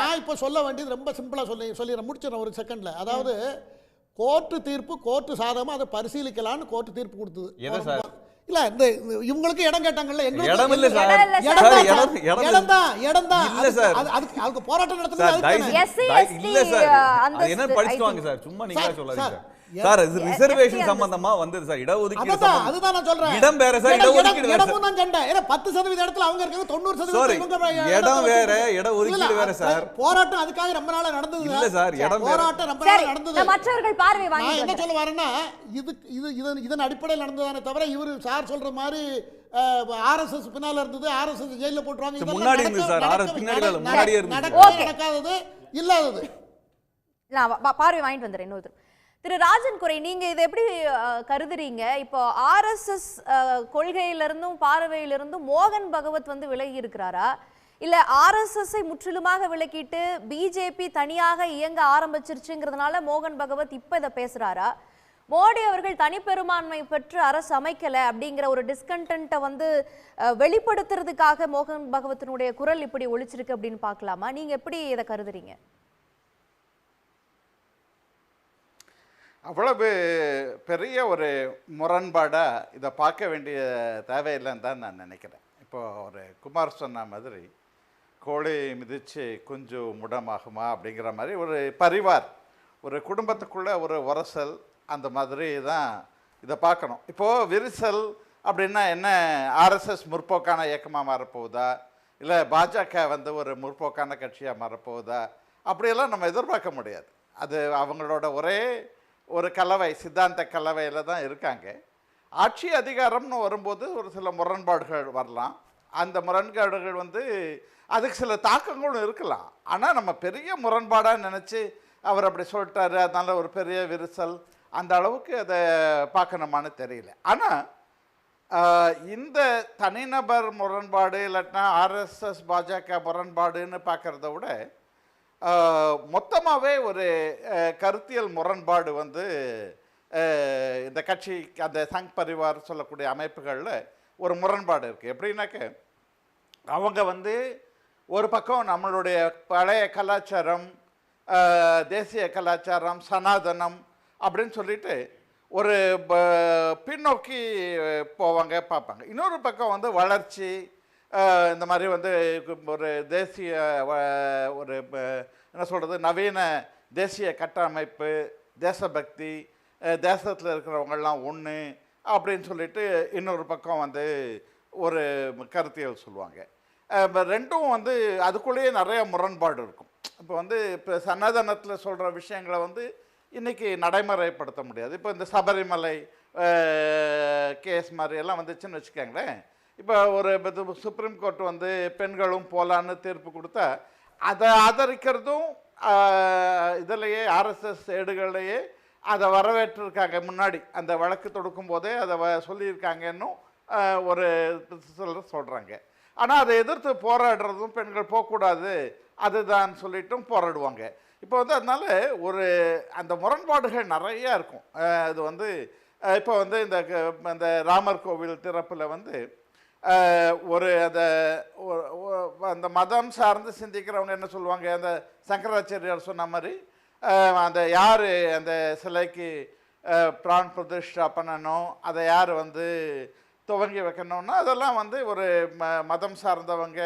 நான் இப்ப சொல்ல வேண்டியது ரொம்ப சிம்பிளா சொல்லிடுறேன், முடிச்சிடறேன் ஒரு செகண்ட்ல. அதாவது கோர்ட்டு தீர்ப்பு கோர்ட்டு சாதகமா அதை பரிசீலிக்கலாம்னு கோர்ட்டு தீர்ப்பு கொடுத்தது. இல்ல இந்த இவங்களுக்கு இடம் கேட்டாங்கல்ல, இடம் இல்ல சார், இடம் தான் இல்ல சார். அதுக்கு போராட்டம் நடத்துறது இல்ல சார். அது என்ன படிச்சுவாங்க சார், சும்மா நீங்க சொல்லாதீங்க சார். இது ரிசர்வேஷன் சம்பந்தமா வந்தது சார், இடஒதுக்கீடு சம்பந்தமா. அதுதான் நான் சொல்றேன். இடம் வேற சார், இடஒதுக்கீடு வேற. இடமும் தான் சண்டை. ஏன்னா 10% இடத்துல அவங்க இருக்காங்க, 90% இவங்க. இடம் வேற, இடஒதுக்கீடு வேற சார். போராட்டம் அதுக்காக ரொம்ப நாளா நடந்தது இல்ல சார், இடம் போராட்டம் ரொம்ப நாளா நடந்தது. மற்றவர்கள் பார்வை வாங்கி நான் என்ன சொல்ல வரேன்னா, இதன் அடிப்படையில் நடந்ததானே தவிர இவரு சார் சொல்ற மாதிரி ஆர்எஸ்எஸ் பின்னால இருந்தது, ஆர்எஸ்எஸ் ஜெயில போட்டுருவாங்க, முன்னாடி இருந்தது சார். ஆர்எஸ் பின்னாடி இல்ல, முன்னாடியே இருந்தது. நடக்காதது இல்லாதது. நான் பார்வை வாங்கிட்டு வந்துறேன். இன்னொரு திரு ராஜன் குறை, நீங்க இதை எப்படி கருதுறீங்க? இப்போ ஆர்எஸ்எஸ் கொள்கையிலிருந்தும் பார்வையிலிருந்தும் மோகன் பகவத் வந்து விலகி இருக்கிறாரா, இல்ல ஆர்எஸ்எஸ்ஐ முற்றிலுமாக விலக்கிட்டு பிஜேபி தனியாக இயங்க ஆரம்பிச்சிருச்சுங்கிறதுனால மோகன் பகவத் இப்ப இதை பேசுறாரா, மோடி அவர்கள் தனிப்பெரும்பான்மை பெற்று அரசு அமைக்கல அப்படிங்கிற ஒரு டிஸ்கண்டென்ட்டை வந்து வெளிப்படுத்துறதுக்காக மோகன் பகவத்தினுடைய குரல் இப்படி ஒழிச்சிருக்கு அப்படின்னு பார்க்கலாமா? நீங்க எப்படி இதை கருதுறீங்க? அவ்வளவு பெரிய ஒரு முரண்பாடாக இதை பார்க்க வேண்டிய தேவையில்லைன்னு தான் நான் நினைக்கிறேன். இப்போ ஒரு குமார் சொன்ன மாதிரி கோழி மிதித்து குஞ்சு முடமாகுமா அப்படிங்கிற மாதிரி ஒரு பரிவார், ஒரு குடும்பத்துக்குள்ளே ஒரு உரசல், அந்த மாதிரி தான் இதை பார்க்கணும். இப்போது விரிசல் அப்படின்னா என்ன, ஆர்எஸ்எஸ் முற்போக்கான இயக்கமாக மாறப்போகுதா, இல்லை பாஜக வந்து ஒரு முற்போக்கான கட்சியாக மாறப்போகுதா, அப்படியெல்லாம் நம்ம எதிர்பார்க்க முடியாது. அது அவங்களோட ஒரே ஒரு கலவை, சித்தாந்த கலவையில் தான் இருக்காங்க. ஆட்சி அதிகாரம்னு வரும்போது ஒரு சில முரண்பாடுகள் வரலாம். அந்த முரண்பாடுகள் வந்து அதுக்கு சில தாக்கங்களும் இருக்கலாம். ஆனால் நம்ம பெரிய முரண்பாடாக நினச்சி அவர் அப்படி சொல்லிட்டாரு, அதனால ஒரு பெரிய விரிசல், அந்த அளவுக்கு அதை பார்க்கணுமான்னு தெரியல. ஆனால் இந்த தனிநபர் முரண்பாடு இல்லாட்டினா ஆர்எஸ்எஸ் பாஜக முரண்பாடுன்னு பார்க்குறத விட மொத்தமாகவே ஒரு கருத்தியல் முரண்பாடு வந்து இந்த கட்சி, அந்த சங் பரிவார் சொல்லக்கூடிய அமைப்புகளில் ஒரு முரண்பாடு இருக்குது. எப்படின்னாக்க அவங்க வந்து ஒரு பக்கம் நம்மளுடைய பழைய கலாச்சாரம், தேசிய கலாச்சாரம், சனாதனம் அப்படின்னு சொல்லிட்டு ஒரு பின்னோக்கி போவாங்க, பார்ப்பாங்க. இன்னொரு பக்கம் வந்து வளர்ச்சி, இந்த மாதிரி வந்து ஒரு தேசிய ஒரு என்ன சொல்கிறது, நவீன தேசிய கட்டமைப்பு, தேசபக்தி, தேசத்தில் இருக்கிறவங்கெல்லாம் ஒன்று அப்படின்னு சொல்லிட்டு இன்னொரு பக்கம் வந்து ஒரு கருத்தியல் சொல்லுவாங்க. ரெண்டும் வந்து அதுக்குள்ளேயே நிறைய முரண்பாடு இருக்கும். இப்போ வந்து இப்போ சனாதனத்தில் சொல்கிற விஷயங்களை வந்து இன்றைக்கி நடைமுறைப்படுத்த முடியாது. இப்போ இந்த சபரிமலை கேஸ் மாதிரி எல்லாம் வந்துச்சுன்னு வச்சுக்கோங்களேன். இப்போ ஒரு சுப்ரீம் கோர்ட் வந்து பெண்களும் போகலான்னு தீர்ப்பு கொடுத்தா அதை ஆதரிக்கிறதும் இதிலேயே ஆர்எஸ்எஸ் ஏடுகள்லையே அதை வரவேற்றிருக்காங்க. முன்னாடி அந்த வழக்கு தொடுக்கும் போதே அதை சொல்லியிருக்காங்கன்னு ஒரு சிலர் சொல்கிறாங்க. ஆனால் அதை எதிர்த்து போராடுறதும் பெண்கள் போகக்கூடாது அதுதான் சொல்லிட்டும் போராடுவாங்க. இப்போ வந்து அதனால ஒரு அந்த முரண்பாடுகள் நிறையா இருக்கும். அது வந்து இப்போ வந்து இந்த ராமர் கோவில் திறப்பில் வந்து ஒரு அந்த மதம் சார்ந்து சிந்திக்கிறவங்க என்ன சொல்லுவாங்க, அந்த சங்கராச்சாரியார் சொன்ன மாதிரி அந்த யார் அந்த சிலைக்கு பிரான் பிரதிஷ்டா பண்ணணும், அதை யார் வந்து துவங்கி வைக்கணும்னா அதெல்லாம் வந்து ஒரு மதம் சார்ந்தவங்க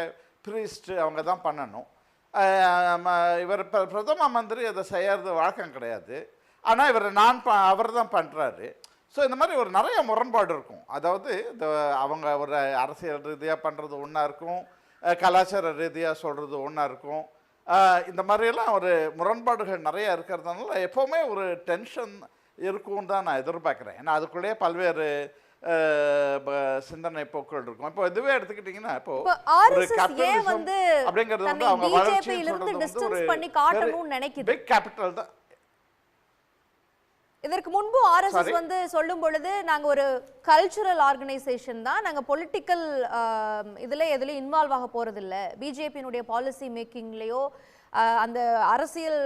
ப்ரீஸ்ட் அவங்க தான் பண்ணணும். இவர் பிரதம மந்திரி அதை செய்யறது வழக்கம் கிடையாது. ஆனால் இவர் அவர் தான் பண்ணுறாரு. ஸோ இந்த மாதிரி ஒரு நிறைய முரண்பாடு இருக்கும். அதாவது அவங்க ஒரு அரசியல் ரீதியாக பண்ணுறது ஒன்றா இருக்கும், கலாச்சார ரீதியாக சொல்கிறது ஒன்றா இருக்கும். இந்த மாதிரியெல்லாம் ஒரு முரண்பாடுகள் நிறைய இருக்கிறதுனால எப்போவுமே ஒரு டென்ஷன் இருக்கும்னு தான் நான் எதிர்பார்க்குறேன். ஏன்னா அதுக்குள்ளேயே பல்வேறு சிந்தனை போக்குகள் இருக்கும். இப்போ இதுவே எடுத்துக்கிட்டீங்கன்னா இப்போ ஒரு கேபிட்டலிசம் அப்படிங்கிறது வந்து அவங்க வளர்ச்சின்னு சொல்றது ஒரு பிக் கேபிட்டல் தான். இதற்கு முன்பு ஆர்எஸ்எஸ் வந்து சொல்லும் பொழுது நாங்க ஒரு கல்ச்சுரல் ஆர்கனைசேஷன் தான், நாங்க பொலிட்டிக்கல் இதுல எதுலயும் இன்வால்வ் ஆக போறது இல்ல, பிஜேபியினுடைய பாலிசி மேக்கிங்லயோ அந்த அரசியல்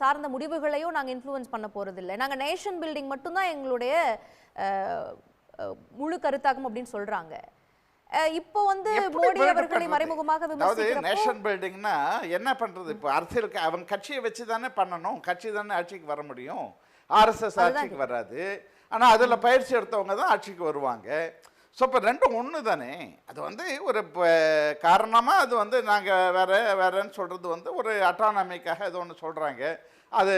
சார்ந்த முடிவுகளையோ நாங்க இன்ஃப்ளூயன்ஸ் பண்ண போறது இல்லை, நாங்க நேஷன் பில்டிங் மட்டும்தான் எங்களுடைய முழு கருத்தாகும் அப்படின்னு சொல்றாங்க. இப்போ வந்து மோடி அவர்களை மறைமுகமாக விமர்சிக்கிறப்போ நேஷன் பில்டிங்னா என்ன பண்றது? இப்போ அரசியலுக்கு அவங்க கட்சியை வச்சு தானே பண்ணணும், கட்சி தானே ஆட்சிக்கு வர முடியும். ஆர்எஸ்எஸ் ஆட்சிக்கு வராது, ஆனால் அதில் பயிற்சி எடுத்தவங்க தான் ஆட்சிக்கு வருவாங்க. ஸோ இப்போ ரெண்டும் ஒன்று தானே. அது வந்து ஒரு காரணமாக அது வந்து நாங்கள் வேறேன்னு சொல்கிறது வந்து ஒரு அட்டானமிக்காக ஏதோ ஒன்று சொல்கிறாங்க. அது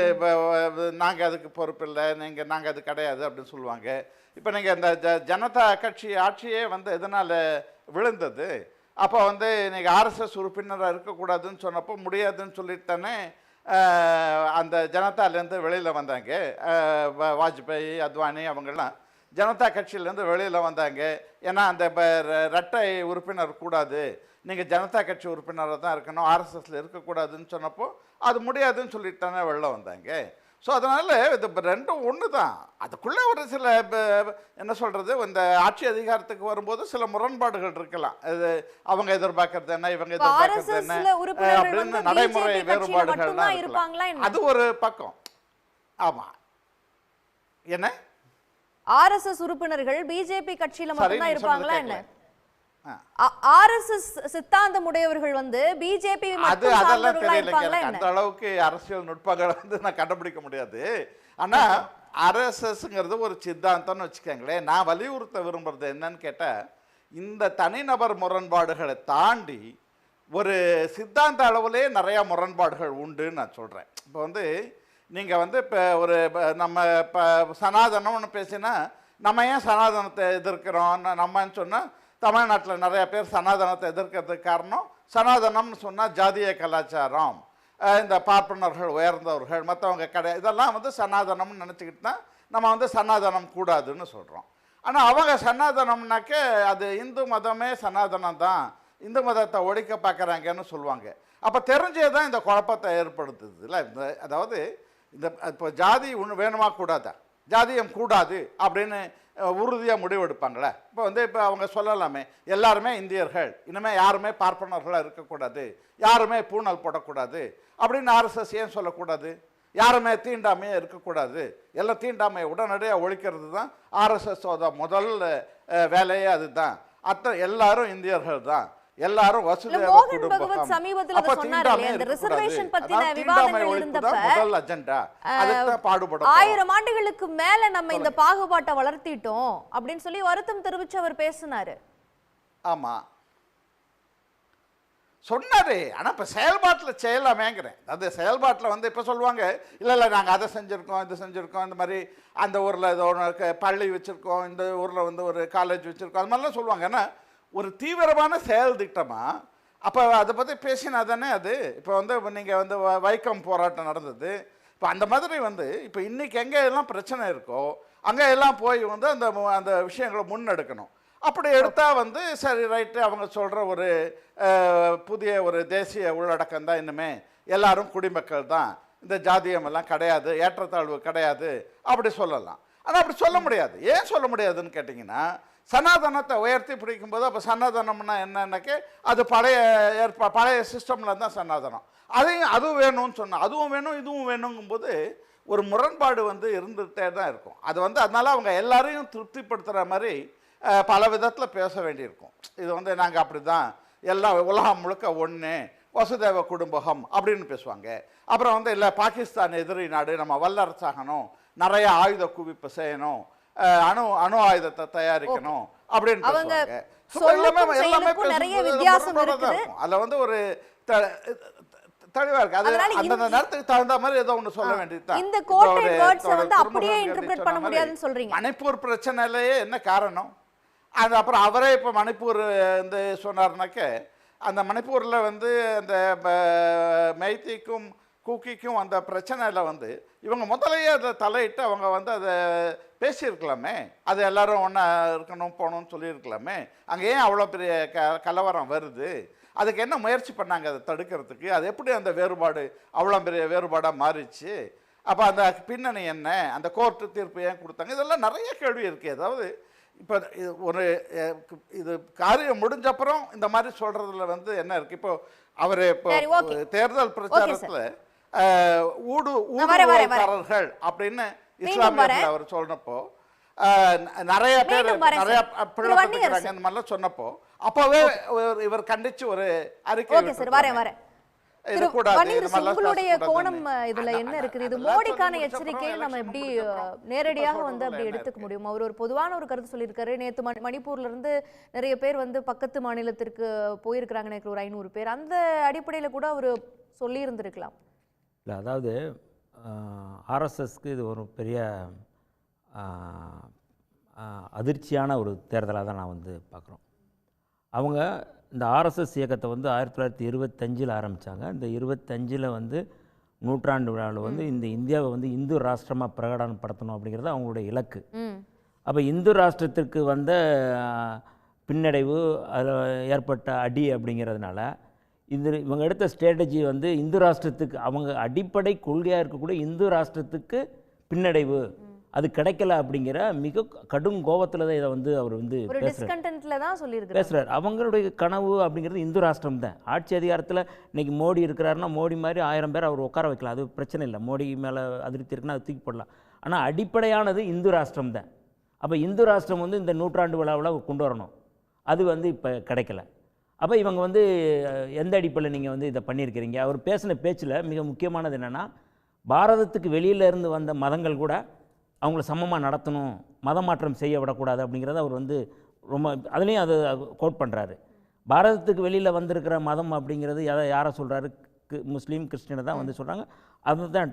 நாங்கள் அதுக்கு பொறுப்பு இல்லை, நாங்கள் அது கிடையாது அப்படின்னு சொல்லுவாங்க. இப்போ நீங்கள் இந்த ஜனதா கட்சி ஆட்சியே வந்து எதனால் விழுந்தது? அப்போ வந்து நீங்கள் ஆர்எஸ்எஸ் உறுப்பினராக இருக்கக்கூடாதுன்னு சொன்னப்போ முடியாதுன்னு சொல்லிட்டு தானே அந்த ஜனதாலேருந்து வெளியில் வந்தாங்க. வாஜ்பாய், அத்வானி அவங்கெல்லாம் ஜனதா கட்சியிலேருந்து வெளியில் வந்தாங்க. ஏன்னா அந்த இரட்டை உறுப்பினர் கூடாது, நீங்கள் ஜனதா கட்சி உறுப்பினராக தான் இருக்கணும், ஆர்எஸ்எஸ்ல இருக்கக்கூடாதுன்னு சொன்னப்போ அது முடியாதுன்னு சொல்லிட்டு தானே வெளில வந்தாங்க. ஸோ அதனால் இது ரெண்டும் ஒன்று தான். அதுக்குள்ளே ஒரு சில என்ன சொல்கிறது, இந்த ஆட்சி அதிகாரத்துக்கு வரும்போது சில முரண்பாடுகள் இருக்கலாம். அது அவங்க எதிர்பார்க்கறது என்ன, இவங்க எதிர்பார்க்கறது என்ன அப்படின்னு நடைமுறை வேறுபாடுகள் தான் இருக்கலாம். அது ஒரு பக்கம். ஆமாம், என்ன ஆர்எஸ்எஸ் உறுப்பினர்கள் பிஜேபி கட்சியில மட்டும்தான் இருப்பாங்களா என்ன? ஆர்எஸ்எஸ் சித்தாந்தம் உடையவர்கள் வந்து பிஜேபி அதெல்லாம் தெரியல. அந்த அளவுக்கு அரசியல் நுட்பங்களை வந்து நான் கண்டுபிடிக்க முடியாது. ஆனா ஆர்எஸ்எஸ்ங்கிறது ஒரு சித்தாந்தம்னு வச்சுக்கோங்களேன். நான் வலியுறுத்த விரும்புறது என்னன்னு கேட்டா, இந்த தனிநபர் முரண்பாடுகளை தாண்டி ஒரு சித்தாந்த அளவுலே நிறைய முரண்பாடுகள் உண்டுன்னு நான் சொல்றேன். இப்போ வந்து நீங்க வந்து இப்போ ஒரு நம்ம இப்போ சனாதனம்னு பேசினா நம்ம ஏன் சனாதனத்தை எதிர்க்கிறோம் நம்மன்னு சொன்னால், தமிழ்நாட்டில் நிறைய பேர் சனாதனத்தை எதிர்க்கிறதுக்கு காரணம், சனாதனம்னு சொன்னால் ஜாதிய கலாச்சாரம், இந்த பார்ப்பனர்கள் உயர்ந்தவர்கள் மற்றவங்க கிடையாது, இதெல்லாம் வந்து சனாதனம்னு நினச்சிக்கிட்டு தான் நம்ம வந்து சனாதனம் கூடாதுன்னு சொல்கிறோம். ஆனால் அவங்க சனாதனம்னாக்க அது இந்து மதமே சனாதனம் தான், இந்து மதத்தை ஒழிக்க பார்க்குறாங்கன்னு சொல்லுவாங்க. அப்போ தெரிஞ்சே தான் இந்த குழப்பத்தை ஏற்படுத்துது இல்லை. அதாவது இந்த இப்போ ஜாதி ஒன்று வேணுமா கூடாதா, ஜாதியம் கூடாது அப்படின்னு உறுதியாக முடிவெடுப்பாங்களே. இப்போ வந்து இப்போ அவங்க சொல்லலாமே எல்லாருமே இந்தியர்கள், இனிமேல் யாருமே பார்ப்பனர்களாக இருக்கக்கூடாது, யாருமே பூணல் போடக்கூடாது அப்படின்னு ஆர்எஸ்எஸ் ஏன் சொல்லக்கூடாது? யாருமே தீண்டாமையே இருக்கக்கூடாது, எல்லாம் தீண்டாமையை உடனடியாக ஒழிக்கிறது தான் ஆர்எஸ்எஸோட முதல் வேலையே அதுதான். எல்லாரும் இந்தியர்கள் தான், எல்லாரும் ஆயிரம் ஆண்டுகளுக்கு மேல நம்ம இந்த பாகுபாட்டை வளர்த்திட்டோம் அப்படின்னு சொல்லி வருத்தம் தெரிவிச்சு அவர் பேசினாரு. ஆமா சொன்னாரு. ஆனா இப்ப செயல்பாட்டுல செய்யலாமேங்கிறேன். அது செயல்பாட்டுல வந்து இப்ப சொல்லுவாங்க இல்ல இல்ல நாங்க அதை செஞ்சிருக்கோம் இது செஞ்சிருக்கோம், இந்த மாதிரி அந்த ஊர்ல ஏதோ பள்ளி வச்சிருக்கோம், இந்த ஊர்ல வந்து ஒரு காலேஜ் வச்சிருக்கோம், அது மாதிரிலாம் சொல்லுவாங்க. ஏன்னா ஒரு தீவிரமான செயல் திட்டமாக அப்போ அதை பற்றி பேசினா தானே அது. இப்போ வந்து நீங்கள் வந்து வைக்கம் போராட்டம் நடந்தது, இப்போ அந்த மாதிரி வந்து இப்போ இன்றைக்கி எங்கே எல்லாம் பிரச்சனை இருக்கோ அங்கே எல்லாம் போய் வந்து அந்த அந்த விஷயங்களை முன்னெடுக்கணும். அப்படி எடுத்தால் வந்து சரி ரைட்டு அவங்க சொல்கிற ஒரு புதிய ஒரு தேசிய உள்ளடக்கம் தான், இன்னுமே எல்லாரும் குடிமக்கள் தான், இந்த ஜாதியமெல்லாம் கிடையாது, ஏற்றத்தாழ்வு கிடையாது அப்படி சொல்லலாம். ஆனால் அப்படி சொல்ல முடியாது. ஏன் சொல்ல முடியாதுன்னு கேட்டிங்கன்னா, சனாதனத்தை உயர்த்தி பிடிக்கும்போது அப்போ சனாதனம்னா என்னன்னாக்கே அது பழைய சிஸ்டமில் தான் சனாதனம், அதுவும் வேணும்னு சொன்னால் அதுவும் வேணும் இதுவும் வேணுங்கும்போது ஒரு முரண்பாடு வந்து இருந்துகிட்டே தான் இருக்கும். அது வந்து அதனால அவங்க எல்லாரையும் திருப்திப்படுத்துகிற மாதிரி பல விதத்தில் பேச வேண்டியிருக்கும். இது வந்து நாங்கள் அப்படி தான், எல்லாம் உலகம் முழுக்க ஒன்று, வசுதேவ குடும்பகம் அப்படின்னு பேசுவாங்க. அப்புறம் வந்து இல்லை பாகிஸ்தான் எதிரி நாடு, நம்ம வல்லரசாகணும், நிறைய ஆயுத குவிப்பு செய்யணும், அணு ஆயுதத்தை தயாரிக்கணும் அப்படின்னு பேசுவாங்க. நிறைய வித்தியாசம் இருக்குது. அதுல வந்து ஒரு தெளிவா இருக்கு. அது அந்த நேரத்துக்கு தகுந்த மாதிரி ஏதோ ஒன்று சொல்ல வேண்டியதுதான். இந்த கோட்டட் வேர்ட்ஸ் வந்து அப்படியே இன்டர்பிரட் பண்ண முடியாதுன்னு சொல்றீங்க. மணிப்பூர் பிரச்சனையிலேயே என்ன காரணம், அது அப்புறம் அவரே இப்போ மணிப்பூர் வந்து சொன்னார்னாக்க, அந்த மணிப்பூரில் வந்து அந்த மைத்திக்கும் கூக்கிக்கும் அந்த பிரச்சனையில் வந்து இவங்க முதலையே அதை தலையிட்டு அவங்க வந்து அதை பேசியிருக்கலாமே, அது எல்லாரும் ஒன்றா இருக்கணும் போகணும்னு சொல்லியிருக்கலாமே. அங்கே ஏன் அவ்வளோ பெரிய கலவரம் வருது, அதுக்கு என்ன முயற்சி பண்ணாங்க அதை தடுக்கிறதுக்கு, அது எப்படி அந்த வேறுபாடு அவ்வளோ பெரிய வேறுபாடாக மாறிச்சு, அப்போ அந்த பின்னணி என்ன, அந்த கோர்ட்டு தீர்ப்பு ஏன் கொடுத்தாங்க, இதெல்லாம் நிறைய கேள்வி இருக்குது. அதாவது இப்போ ஒரு இது காரியம் முடிஞ்சப்புறம் இந்த மாதிரி சொல்கிறதுல வந்து என்ன இருக்குது, இப்போ அவர் இப்போ தேர்தல் பிரச்சாரத்தில் ஊடுருவல்காரர்கள் அப்படின்னு இஸ்லாமியர்கள் அவர் சொன்னப்போ நிறைய பேர் நிறைய பிழைக்கிறாங்க இந்த மாதிரிலாம் சொன்னப்போ அப்பவே இவர் கண்டிச்சு ஒரு அறிக்கை. உங்களுடைய கோணம் இதுல என்ன இருக்குது, இது மோடிக்கான எச்சரிக்கை நம்ம எப்படி நேரடியாக வந்து அப்படி எடுத்துக்க முடியும்? அவர் ஒரு பொதுவான ஒரு கருத்து சொல்லியிருக்காரு. நேற்று மணிப்பூர்ல இருந்து நிறைய பேர் வந்து பக்கத்து மாநிலத்திற்கு போயிருக்கிறாங்க, எனக்கு ஒரு 500 பேர். அந்த அடிப்படையில் கூட அவர் சொல்லி இருந்திருக்கலாம். இல்லை, அதாவது ஆர்எஸ்எஸ்க்கு இது ஒரு பெரிய அதிர்ச்சியான ஒரு தேர்தலாக தான் நான் வந்து பார்க்குறோம். அவங்க இந்த ஆர்எஸ்எஸ் இயக்கத்தை வந்து 1925 ஆரம்பித்தாங்க. இந்த 25 வந்து நூற்றாண்டு விழாவில் வந்து இந்த இந்தியாவை வந்து இந்து ராஷ்டிரமாக பிரகடனப்படுத்தணும் அப்படிங்கிறது அவங்களுடைய இலக்கு. அப்போ இந்து ராஷ்டிரத்திற்கு வந்த பின்னடைவு, அதில் ஏற்பட்ட அடி அப்படிங்கிறதுனால இவங்க எடுத்த ஸ்ட்ராட்டஜி வந்து இந்து ராஷ்டிரத்துக்கு, அவங்க அடிப்படை கொள்கையாக இருக்கக்கூடிய இந்து ராஷ்டிரத்துக்கு பின்னடைவு அது கிடைக்கல அப்படிங்கிற மிக கடும் கோபத்தில் தான் இதை வந்து அவர் வந்து பேசுகிறார். அவங்களுடைய கனவு அப்படிங்கிறது இந்து ராஷ்டிரம் தான். ஆட்சி அதிகாரத்தில் இன்றைக்கி மோடி இருக்கிறாருன்னா மோடி மாதிரி 1000 பேர் அவர் உட்கார வைக்கலாம், அது பிரச்சனை இல்லை. மோடி மேலே அதிருப்தி இருக்குன்னா அது தூக்கி போடலாம். ஆனால் அடிப்படையானது இந்து ராஷ்டிரம் தான். அப்போ இந்து ராஷ்டிரம் வந்து இந்த நூற்றாண்டு விழாவில் கொண்டு வரணும், அது வந்து இப்போ கிடைக்கல. அப்போ இவங்க வந்து எந்த அடிப்படையில் நீங்கள் வந்து இதை பண்ணியிருக்கிறீங்க? அவர் பேசின பேச்சில் மிக முக்கியமானது என்னென்னா, பாரதத்துக்கு வெளியிலேருந்து வந்த மதங்கள் கூட அவங்கள சமமாக நடத்தணும், மத மாற்றம் செய்ய விடக்கூடாது அப்படிங்கிறத அவர் வந்து ரொம்ப அதுலேயும் அதை கோட் பண்ணுறாரு. பாரதத்துக்கு வெளியில் வந்திருக்கிற மதம் அப்படிங்கிறது யாரை சொல்கிறாரு? முஸ்லீம், கிறிஸ்டினை தான் வந்து சொல்கிறாங்க, அதை தான்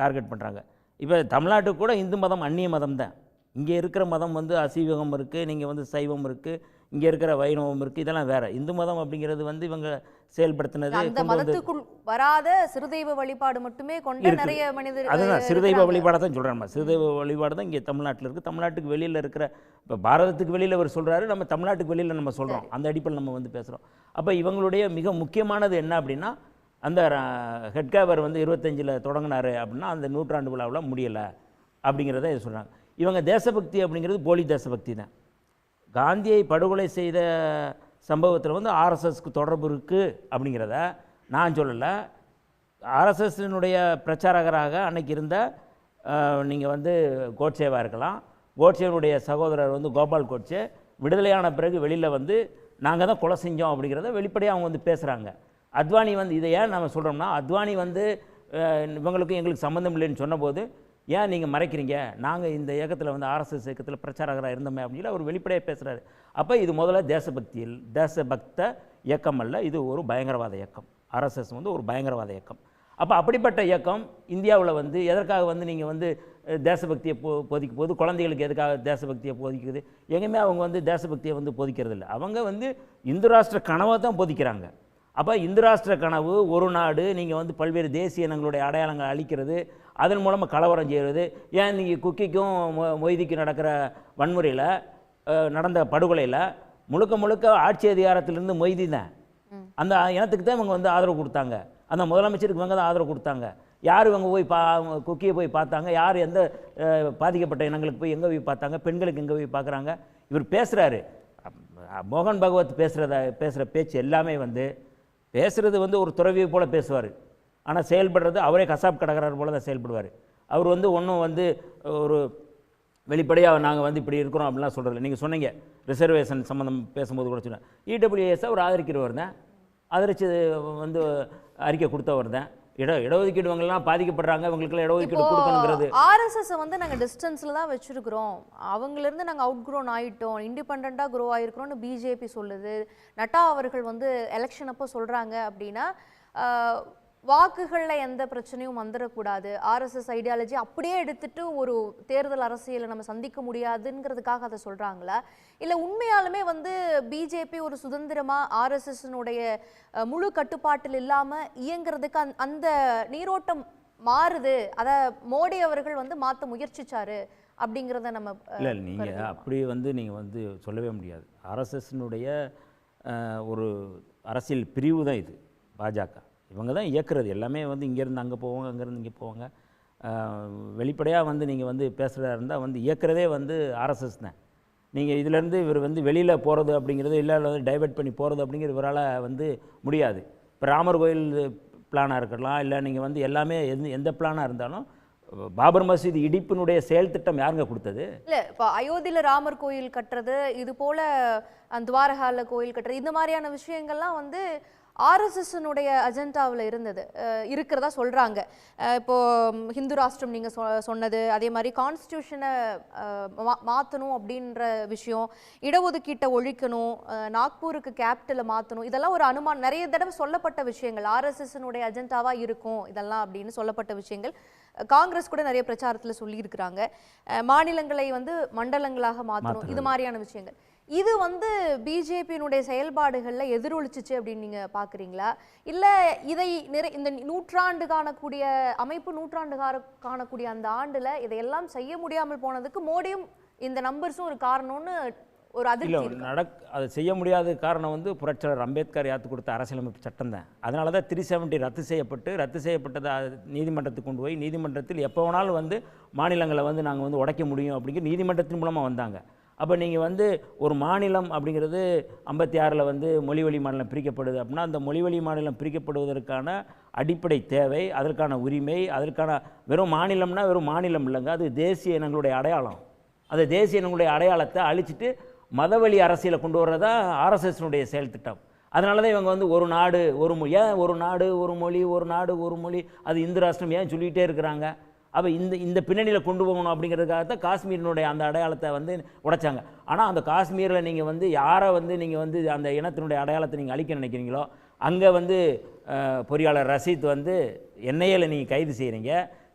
டார்கெட் பண்ணுறாங்க. இப்போ தமிழ்நாட்டுக்கு கூட இந்து மதம் அந்நிய மதம் தான். இங்கே இருக்கிற மதம் வந்து அசீவகம் இருக்குது, நீங்கள் வந்து சைவம் இருக்குது, இங்கே இருக்கிற வைணவம் இருக்குது, இதெல்லாம் வேறு. இந்து மதம் அப்படிங்கிறது வந்து இவங்க செயல்படுத்தினது அந்த மதத்துக்குள் வராத சிறுதெய்வ வழிபாடு மட்டுமே கொண்ட நிறைய மனிதர்கள். அதுதான் சிறுதெய்வ வழிபாடை தான் சொல்கிறேன். சிறுதெய்வ வழிபாடு தான் இங்கே தமிழ்நாட்டில் இருக்குது. தமிழ்நாட்டுக்கு வெளியில் இருக்கிற, இப்போ பாரதத்துக்கு வெளியில் அவர் சொல்கிறாரு, நம்ம தமிழ்நாட்டுக்கு வெளியில் நம்ம சொல்கிறோம், அந்த அடிப்படையில் நம்ம வந்து பேசுகிறோம். அப்போ இவங்களுடைய மிக முக்கியமானது என்ன அப்படின்னா, அந்த ஹெட்காவர் வந்து 25 தொடங்கினார் அப்படின்னா அந்த நூற்றாண்டு விழாவில் முடியலை அப்படிங்கிறத இது சொல்கிறாங்க. இவங்க தேசபக்தி அப்படிங்கிறது போலி தேசபக்தி தான். காந்தியை படுகொலை செய்த சம்பவத்தில் வந்து ஆர்எஸ்எஸ்க்கு தொடர்பு இருக்குது அப்படிங்கிறத நான் சொல்லலை. ஆர்எஸ்எஸ்னுடைய பிரச்சாரகராக அன்னைக்கு இருந்த நீங்கள் வந்து கோட்சேவாக இருக்கலாம். கோட்சேனுடைய சகோதரர் வந்து கோபால் கோட்சே விடுதலையான பிறகு வெளியில் வந்து நாங்கள் தான் கொலை செஞ்சோம் அப்படிங்கிறத வெளிப்படையாக அவங்க வந்து பேசுகிறாங்க. அத்வானி வந்து இதை ஏன் நம்ம சொல்கிறோம்னா, அத்வானி வந்து இவங்களுக்கும் எங்களுக்கு சம்மந்தம் இல்லைன்னு சொன்னபோது ஏன் நீங்கள் மறைக்கிறீங்க, நாங்கள் இந்த இயக்கத்தில் வந்து ஆர்எஸ்எஸ் இயக்கத்தில் பிரச்சாரகராக இருந்தோமே அப்படின்னு அவர் வெளிப்படையாக பேசுகிறாரு. அப்போ இது முதல்ல தேசபக்த இயக்கம் அல்ல, இது ஒரு பயங்கரவாத இயக்கம். ஆர்எஸ்எஸ் வந்து ஒரு பயங்கரவாத இயக்கம். அப்போ அப்படிப்பட்ட இயக்கம் இந்தியாவில் வந்து எதற்காக வந்து நீங்கள் வந்து தேசபக்தியை போதிக்கும் போது குழந்தைகளுக்கு எதுக்காக தேசபக்தியை போதிக்குது? எங்கேயுமே அவங்க வந்து தேசபக்தியை வந்து போதிக்கிறது இல்லை. அவங்க வந்து இந்து ராஷ்டிர கனவை தான் போதிக்கிறாங்க. அப்போ இந்து ராஷ்டிர கனவு, ஒரு நாடு, நீங்கள் வந்து பல்வேறு தேசிய இனங்களுடைய அடையாளங்களை அழிக்கிறது, அதன் மூலமாக கலவரம் செய்கிறது. ஏன் நீங்கள் குக்கிக்கும் மொய்திக்கும் நடக்கிற வன்முறையில், நடந்த படுகொலையில் முழுக்க முழுக்க ஆட்சி அதிகாரத்திலிருந்து மொய்தி தான், அந்த இனத்துக்கு தான் இவங்க வந்து ஆதரவு கொடுத்தாங்க. அந்த முதலமைச்சருக்கு இவங்க தான் ஆதரவு கொடுத்தாங்க. யார் இவங்க போய் குக்கியை போய் பார்த்தாங்க? யார் எந்த பாதிக்கப்பட்ட இனங்களுக்கு போய் எங்கே போய் பார்த்தாங்க? பெண்களுக்கு எங்கே போய் பார்க்குறாங்க? இவர் பேசுகிறாரு, மோகன் பகவத் பேசுகிற பேச்சு எல்லாமே வந்து பேசுகிறது வந்து ஒரு துறவியை போல் பேசுவார், ஆனால் செயல்படுறது அவரே கசாப் கடற்கரை போல தான் செயல்படுவார். அவர் வந்து ஒன்றும் வந்து ஒரு வெளிப்படையாக நாங்கள் வந்து இப்படி இருக்கிறோம் அப்படிலாம் சொல்கிறதில்ல. நீங்கள் சொன்னீங்க ரிசர்வேஷன் சம்மந்தம் பேசும்போது கூட சொன்னேன், இடபிள்யூஎஸ் அவர் ஆதரிக்கிறவர் தான். அதிர்ச்சி வந்து அறிக்கை கொடுத்தவர் தான். இடஒதுக்கீடுவங்கெல்லாம் பாதிக்கப்படுறாங்க, இவங்களுக்கெல்லாம் இடஒதுக்கீடு கொடுக்கணுங்கிறது. ஆர்எஸ்எஸ் வந்து நாங்கள் டிஸ்டன்ஸில் தான் வச்சுருக்கிறோம், அவங்களிருந்து நாங்கள் அவுட் க்ரோன் ஆகிட்டோம், இண்டிபெண்ட்டாக க்ரோ ஆகிருக்கிறோம்னு பிஜேபி சொல்லுது. நட்டா அவர்கள் வந்து எலெக்ஷன் அப்போ சொல்கிறாங்க அப்படின்னா வாக்குகளில் எந்த பிரச்சனையும் வந்துடக்கூடாது, ஆர்எஸ்எஸ் ஐடியாலஜி அப்படியே எடுத்துட்டு ஒரு தேர்தல் அரசியலை நம்ம சந்திக்க முடியாதுங்கிறதுக்காக அதை சொல்கிறாங்களா? இல்லை உண்மையாலுமே வந்து பிஜேபி ஒரு சுதந்திரமாக ஆர்எஸ்எஸ்னுடைய முழு கட்டுப்பாட்டில் இல்லாமல் இயங்குறதுக்கு அந்த நீரோட்டம் மாறுது, அதை மோடி அவர்கள் வந்து மாற்ற முயற்சிச்சாரு அப்படிங்கிறத நம்ம இல்லை, நீங்கள் அப்படி வந்து நீங்கள் வந்து சொல்லவே முடியாது. ஆர்எஸ்எஸ்னுடைய ஒரு அரசியல் பிரிவு தான் இது. பாஜக இவங்க தான் இயக்குறது எல்லாமே. வந்து இங்கேருந்து அங்கே போவாங்க, அங்கேருந்து இங்கே போவாங்க. வெளிப்படையாக வந்து நீங்கள் வந்து பேசுகிறதா இருந்தால் வந்து இயக்குறதே வந்து ஆர்எஸ்எஸ் தான். நீங்கள் இதிலேருந்து இவர் வந்து வெளியில் போகிறது அப்படிங்கிறது, இல்லை வந்து டைவெர்ட் பண்ணி போகிறது அப்படிங்கிறது இவரால் வந்து முடியாது. இப்போ ராமர் கோயில் பிளானாக இருக்கலாம், இல்லை நீங்கள் வந்து எல்லாமே எந்த பிளானாக இருந்தாலும் பாபர் மசூதி இடிப்பினுடைய செயல் திட்டம் யாருங்க கொடுத்தது? இல்லை, இப்போ அயோத்தியில் ராமர் கோயில் கட்டுறது, இது போல் துவாரகாவில் கோயில் கட்டுறது, இந்த மாதிரியான விஷயங்கள்லாம் வந்து ஆர்எஸ்எஸ்னுடைய அஜெண்டாவில் இருக்கிறதா சொல்கிறாங்க. இப்போது ஹிந்து ராஷ்டிரம் நீங்கள் சொன்னது, அதே மாதிரி கான்ஸ்டியூஷனை மாற்றணும் அப்படின்ற விஷயம், இடஒதுக்கீட்டை ஒழிக்கணும், நாக்பூருக்கு கேபிட்டலை மாற்றணும், இதெல்லாம் ஒரு அனுமானம் நிறைய தடவை சொல்லப்பட்ட விஷயங்கள், ஆர்எஸ்எஸ்னுடைய அஜெண்டாவாக இருக்கும் இதெல்லாம் அப்படின்னு சொல்லப்பட்ட விஷயங்கள். காங்கிரஸ் கூட நிறைய பிரச்சாரத்தில் சொல்லியிருக்கிறாங்க. மாநிலங்களை வந்து மண்டலங்களாக மாற்றணும், இது மாதிரியான விஷயங்கள். இது வந்து பிஜேபியினுடைய செயல்பாடுகளில் எதிரொலிச்சிச்சு அப்படின்னு நீங்கள் பார்க்குறீங்களா? இல்லை இதை இந்த நூற்றாண்டு காணக்கூடிய அமைப்பு, நூற்றாண்டு காணக்கூடிய அந்த ஆண்டில் இதையெல்லாம் செய்ய முடியாமல் போனதுக்கு மோடியும் இந்த நம்பர்ஸும் ஒரு காரணம்னு ஒரு அதிர்ச்சி அது செய்ய முடியாத காரணம் வந்து புரட்சியாளர் அம்பேத்கர் யாத்து கொடுத்த அரசியலமைப்பு சட்டம் தான். அதனால தான் 370 ரத்து செய்யப்பட்டதை நீதிமன்றத்துக்கு கொண்டு போய் நீதிமன்றத்தில் எப்போ வேணாலும் வந்து மாநிலங்களை வந்து நாங்கள் வந்து உடைக்க முடியும் அப்படிங்கிற நீதிமன்றத்தின் மூலமாக வந்தாங்க. அப்போ நீங்கள் வந்து ஒரு மாநிலம் அப்படிங்கிறது 56 வந்து மொழிவழி மாநிலம் பிரிக்கப்படுது அப்படின்னா, அந்த மொழிவழி மாநிலம் பிரிக்கப்படுவதற்கான அடிப்படை தேவை, அதற்கான உரிமை, அதற்கான வெறும் மாநிலம்னா வெறும் மாநிலம் இல்லைங்க, அது தேசிய இனங்களுடைய அடையாளம். அந்த தேசிய இனங்களுடைய அடையாளத்தை அழிச்சிட்டு மதவழி அரசியலை கொண்டு வர்றதா ஆர்எஸ்எஸ்னுடைய செயல் திட்டம். அதனால தான் இவங்க வந்து ஒரு நாடு ஒரு மொழி, ஏன் ஒரு நாடு ஒரு மொழி, ஒரு நாடு ஒரு மொழி, அது இந்து ராஷ்டிரம் ஏன் சொல்லிகிட்டே இருக்கிறாங்க? அப்போ இந்த பின்னணியில் கொண்டு போகணும் அப்படிங்கிறதுக்காக தான் காஷ்மீரினுடைய அந்த அடையாளத்தை வந்து உடைச்சாங்க. ஆனால் அந்த காஷ்மீரில் நீங்கள் வந்து யாரை வந்து நீங்கள் வந்து அந்த இனத்தினுடைய அடையாளத்தை நீங்கள் அழிக்க நினைக்கிறீங்களோ, அங்கே வந்து பொறியாளர் ரஷீத் வந்து என்ஐஏல நீங்கள் கைது செய்கிறீங்க,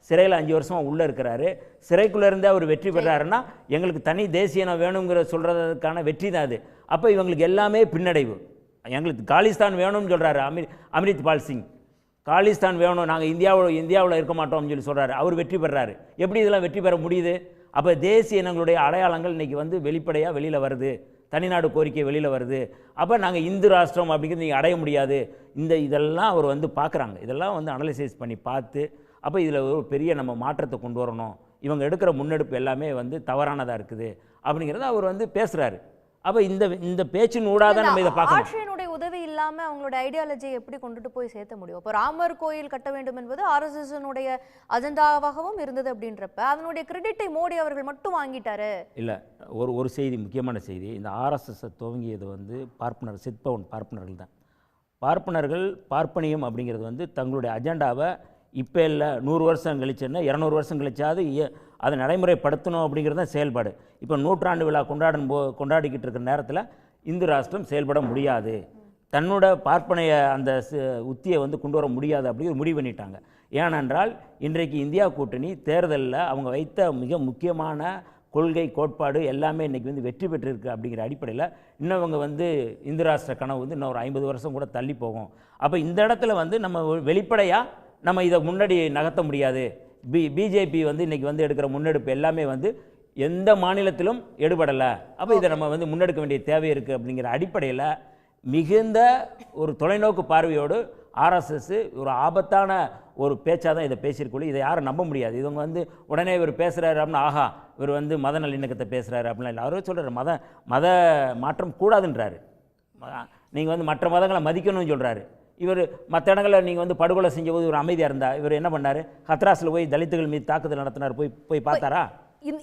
சிறையில் 5 வருஷமாக உள்ளே இருக்கிறாரு. சிறைக்குள்ளேருந்தே அவர் வெற்றி பெறாருன்னா எங்களுக்கு தனி தேசிய இனம் வேணுங்கிற சொல்கிறதுக்கான வெற்றி தான் அது. அப்போ இவங்களுக்கு எல்லாமே பின்னடைவு. எங்களுக்கு காலிஸ்தான் வேணும்னு சொல்கிறாரு அமிரித் பால் சிங், காலிஸ்தான் வேணும், நாங்கள் இந்தியாவில் இருக்க மாட்டோம்னு சொல்கிறாரு. அவர் வெற்றி பெறாரு. எப்படி இதெல்லாம் வெற்றி பெற முடியுது? அப்போ தேசிய இனங்களுடைய அடையாளங்கள் இன்றைக்கி வந்து வெளிப்படையாக வெளியில் வருது, தனிநாடு கோரிக்கை வெளியில் வருது. அப்போ நாங்கள் இந்து ராஷ்டிரம் அப்படிங்கிறது நீங்கள் அடைய முடியாது. இதெல்லாம் அவர் வந்து பார்க்குறாங்க, இதெல்லாம் வந்து அனலைசைஸ் பண்ணி பார்த்து, அப்போ இதில் ஒரு பெரிய நம்ம மாற்றத்தை கொண்டு வரணும், இவங்க எடுக்கிற முன்னெடுப்பு எல்லாமே வந்து தவறானதாக இருக்குது அப்படிங்கிறத அவர் வந்து பேசுகிறாரு. அப்போ இந்த பேச்சின் ஊடாக நம்ம இதை பார்க்கணும். ஆட்சியினுடைய உதவி இல்லாமல் அவங்களோட ஐடியாலஜியை எப்படி கொண்டுட்டு போய் சேர்த்த முடியும்? இப்போ ராமர் கோயில் கட்ட வேண்டும் என்பது ஆர்எஸ்எஸ்னுடைய அஜெண்டாவாகவும் இருந்தது அப்படின்றப்ப அதனுடைய கிரெடிட்டை மோடி அவர்கள் மட்டும் வாங்கிட்டாரு. இல்லை, ஒரு செய்தி, முக்கியமான செய்தி, இந்த ஆர்எஸ்எஸ் துவங்கியது வந்து பார்ப்பனர், சித்பவன் பார்ப்பனர்கள் தான். பார்ப்பனர்கள் பார்ப்பனியம் அப்படிங்கிறது வந்து தங்களுடைய அஜெண்டாவை இப்போ இல்லை 100 வருஷம் கழிச்சுன்னா 200 வருஷம் கழிச்சாது அதை நடைமுறைப்படுத்தணும் அப்படிங்கிறது தான் செயல்பாடு. இப்போ 100ஆண்டு விழா கொண்டாடிக்கிட்டு இருக்கிற நேரத்தில் இந்து ராஷ்டிரம் செயல்பட முடியாது, தன்னோட பார்ப்பனைய அந்த உத்தியை வந்து கொண்டு வர முடியாது அப்படிங்கிற முடிவு பண்ணிட்டாங்க. ஏனென்றால் இன்றைக்கு இந்தியா கூட்டணி தேர்தலில் அவங்க வைத்த மிக முக்கியமான கொள்கை கோட்பாடு எல்லாமே இன்றைக்கி வந்து வெற்றி பெற்றிருக்கு அப்படிங்கிற அடிப்படையில் இன்னும் அவங்க வந்து இந்து ராஷ்டிர கனவு வந்து இன்னும் ஒரு 50 வருஷம் கூட தள்ளி போகும். அப்போ இந்த இடத்துல வந்து நம்ம வெளிப்படையாக நம்ம இதை முன்னாடி நகர்த்த முடியாது. பிஜேபி வந்து இன்றைக்கி வந்து எடுக்கிற முன்னெடுப்பு எல்லாமே வந்து எந்த மாநிலத்திலும் எடுபடலை. அப்போ இதை நம்ம வந்து முன்னெடுக்க வேண்டிய தேவை இருக்குது அப்படிங்கிற அடிப்படையில் மிகுந்த ஒரு தொலைநோக்கு பார்வையோடு ஆர்எஸ்எஸ் ஒரு ஆபத்தான ஒரு பேச்சாக தான் இதை பேசியிருக்கொள்ள, இதை யாரும் நம்ப முடியாது. இவங்க வந்து உடனே இவர் பேசுகிறாரு அப்படின்னா ஆஹா இவர் வந்து மத நல்லிணக்கத்தை பேசுகிறாரு அப்படின்னா இல்லை. அவரே சொல்கிறார் மத மாற்றம் கூடாதுன்றாரு. நீங்கள் வந்து மற்ற மதங்களை மதிக்கணும்னு சொல்கிறாரு. இவர் மற்ற இடங்களில் நீங்கள் வந்து படுகொலை செஞ்சபோது ஒரு அமைதியாக இருந்தால் இவர் என்ன பண்ணார்? ஹத்ராஸில் போய் தலித்துகள் மீது தாக்குதல் நடத்தினார், போய் பார்த்தாரா?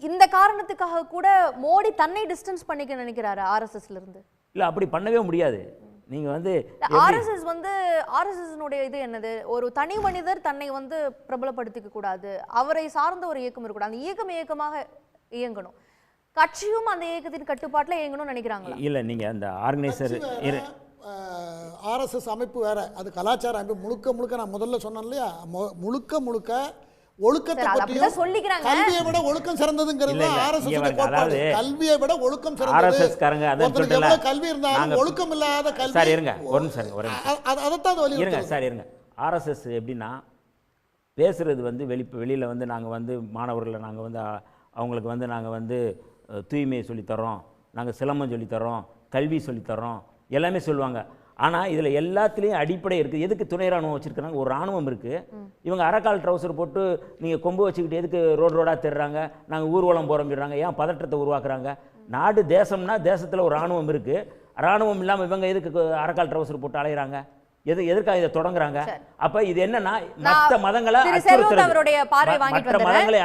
இந்த காரணத்துக்காக கூட மோடி தன்னை டிஸ்டன்ஸ் பண்ணிக்க நினைக்கிறாரு ஆர்எஸ்எஸ்ல இருந்து. இல்லை, அப்படி பண்ணவே முடியாது. நீங்கள் வந்து ஆர்எஸ்எஸ் வந்து ஆர்எஸ்எஸ்னுடைய இது என்னது, ஒரு தனி மனிதர் தன்னை வந்து பிரபலப்படுத்திக்க கூடாது, அவரை சார்ந்த ஒரு இயக்கம் இருக்கக்கூடாது, அந்த இயக்கம் இயக்கமாக இயங்கணும், கட்சியும் அந்த இயக்கத்தின் கட்டுப்பாட்டில் இயங்கணும்னு நினைக்கிறாங்களா? இல்லை நீங்கள் அந்த ஆர்கனைசர் ஆர்எஸ்எஸ் அமைப்பு வேற, அது கலாச்சார அமைப்பு. முழுக்க முழுக்க நான் முதல்ல சொன்னேன் இல்லையா, முழுக்க முழுக்க ஒழுக்கத்தை பற்றியும் சொல்லிக்கிறாங்க. கல்வியை விட ஒழுக்கம் சிறந்ததுங்கிறது ஆர்எஸ்எஸ் கோட்பாடு. கல்வியை விட ஒழுக்கம் சிறந்தது. ஆர்எஸ்எஸ் காரங்க அதான் சொல்றல, கல்வி இருந்தாலும் ஒழுக்கம் இல்லாத கல்வி. சார் இருங்க ஒரு நிமிஷம், ஒரு நிமிஷம் அதைத்தான் இருங்க சார் இருங்க. ஆர்எஸ்எஸ் எப்படின்னா பேசுறது வந்து வெளியில் வந்து நாங்கள் வந்து மாணவர்களை நாங்கள் வந்து அவங்களுக்கு வந்து நாங்கள் வந்து தூய்மையை சொல்லித்தரோம், நாங்கள் சிலம்பம் சொல்லித்தரோம், கல்வி சொல்லித்தரோம், எல்லாமே சொல்லுவாங்க. ஆனால் இதில் எல்லாத்துலேயும் அடிப்படை இருக்குது. எதுக்கு துணை ராணுவம் வச்சுருக்காங்க? ஒரு ராணுவம் இருக்குது. இவங்க அரைக்கால் ட்ரௌசர் போட்டு நீங்கள் கொம்பு வச்சுக்கிட்டு எதுக்கு ரோடாக தெரிறாங்க, நாங்கள் ஊர்வலம் போகிறோம்றாங்க, ஏன் பதற்றத்தை உருவாக்குறாங்க? நாடு தேசம்னா தேசத்தில் ஒரு ராணுவம் இருக்குது. ராணுவம் இல்லாமல் இவங்க எதுக்கு அரைக்கால் ட்ரௌசர் போட்டு அலையிறாங்க? எதற்காக இதை தொடங்குறாங்க? அப்ப இது என்னன்னா மற்ற மதங்களை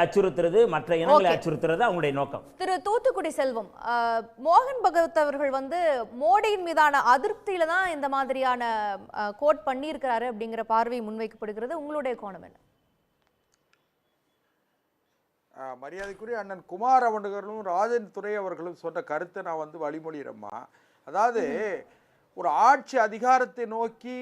அச்சுறுத்துறது, மற்ற இனங்களை அச்சுறுத்துறது அவங்களுடைய நோக்கம். திரு தூத்துக்குடி செல்வம், மோகன் பகவத் அவர்கள் வந்து மோடியின் மீதான அதிருப்தியில தான் இந்த மாதிரியான கோட் பண்ணியிருக்கிறாரு அப்படிங்கிற பார்வை முன்வைக்கப்படுகிறது. உங்களுடைய கோணம் என்ன? மரியாதைக்குரிய அண்ணன் குமார் அவர்களும் ராஜன் துரை அவர்களும் சொன்ன கருத்தை நான் வந்து வழிமொழிகிறேம்மா. அதாவது ஒரு ஆட்சி அதிகாரத்தை நோக்கி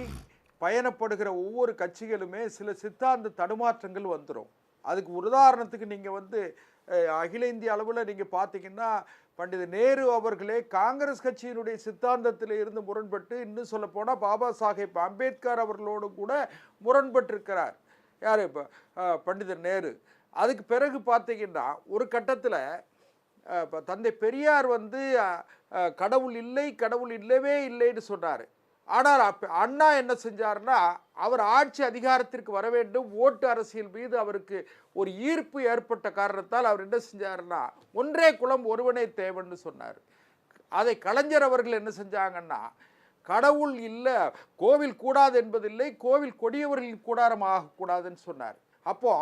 பயணப்படுகிற ஒவ்வொரு கட்சிகளுமே சில சித்தாந்த தடுமாற்றங்கள் வந்துடும். அதுக்கு உதாரணத்துக்கு நீங்கள் வந்து அகில இந்திய அளவில் நீங்கள் பார்த்தீங்கன்னா பண்டித நேரு அவர்களே காங்கிரஸ் கட்சியினுடைய சித்தாந்தத்தில் இருந்து முரண்பட்டு, இன்னும் சொல்ல போனால் பாபா சாஹேப் அம்பேத்கர் அவர்களோடு கூட முரண்பட்டிருக்கிறார். யார்? இப்போ பண்டிதர் நேரு. அதுக்கு பிறகு பார்த்தீங்கன்னா ஒரு கட்டத்தில் தந்தை பெரியார் வந்து கடவுள் இல்லை, கடவுள் இல்லவே இல்லைன்னு சொன்னார். ஆனால் அண்ணா என்ன செஞ்சார்னா, அவர் ஆட்சி அதிகாரத்திற்கு வர வேண்டும், ஓட்டு அரசியல் மீது அவருக்கு ஒரு ஈர்ப்பு ஏற்பட்ட காரணத்தால் அவர் என்ன செஞ்சாருன்னா ஒன்றே குலம் ஒருவனே தேவன்னு சொன்னார். அதை கலைஞர் அவர்கள் என்ன செஞ்சாங்கன்னா, கடவுள் இல்லை, கோவில் கூடாது என்பதில்லை, கோவில் கொடியவர்களின் கூடாரம் ஆகக்கூடாதுன்னு சொன்னார். அப்போ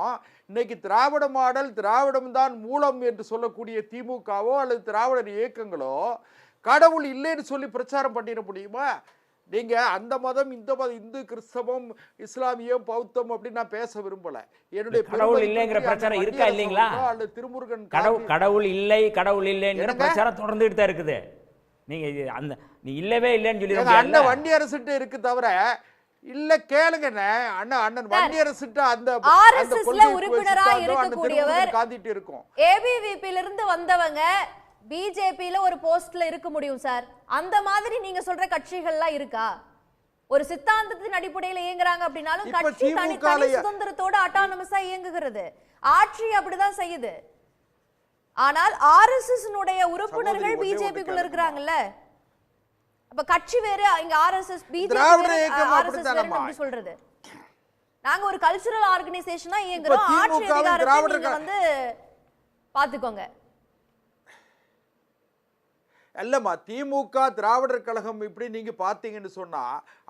இன்னைக்கு திராவிட மாடல், திராவிடம் தான் மூலம் என்று சொல்லக்கூடிய திமுகவோ அல்லது திராவிட இயக்கங்களோ கடவுள் இல்லைன்னு சொல்லி பிரச்சாரம் பண்ணிட முடியுமா? நீங்க அந்த மதம் இந்த மதம், இந்து கிறிஸ்தவம் இஸ்லாமியம் பௌத்தம் அப்படின்னு நான் பேச விரும்பல. என்னுடைய கடவுள் இல்லைங்கிற பிரச்சாரம் இருக்கா இல்லைங்களா? அல்லது திருமுருகன் கடவுள் இல்லை, கடவுள் இல்லைங்கிற பிரச்சாரம் தொடர்ந்துட்டு தான் இருக்குது. நீங்க அந்த நீ இல்லவே இல்லைன்னு சொல்லி அண்ணன் வண்டி அரசுட்டு இருக்கு தவிர இல்ல கேளுங்கண்ணே, அண்ணன் வண்டியரசுட்டு அந்த ஆர்எஸ்எஸ்ல உறுப்பினரா இருக்கக்கூடியவர் காந்திட்டு இருக்கும். ஏபிவிபில இருந்து வந்தவங்க பிஜேபில ஒரு போஸ்ட்ல இருக்க முடியும் சார். அந்த மாதிரி நீங்க சொல்ற கட்சிகள்லாம் இருக்கா? ஒரு சித்தாந்தத்தின் அடிப்படையில் இயங்குறாங்க அப்படின்னாலும் கட்சி தனி சுதந்திரத்தோட அட்டானமஸா இயங்குகிறது. ஆட்சி அப்படிதான் செய்யுது. ஆனால் ஆர்எஸ்எஸ் உறுப்பினர்கள் பிஜேபிக்குள்ள இருக்கிறாங்கல்ல, அப்ப கட்சி வேற, இங்க ஆர்எஸ்எஸ் பிஜேபி சொல்றது. நாங்க ஒரு கல்ச்சுரல் ஆர்கனைசேஷனா இயங்குறோம், ஆட்சி அதிகாரத்தை நீங்க வந்து பாத்துக்கோங்க. இல்லம்மா, திமுக திராவிடர் கழகம் இப்படி நீங்க பாத்தீங்கன்னு சொன்னா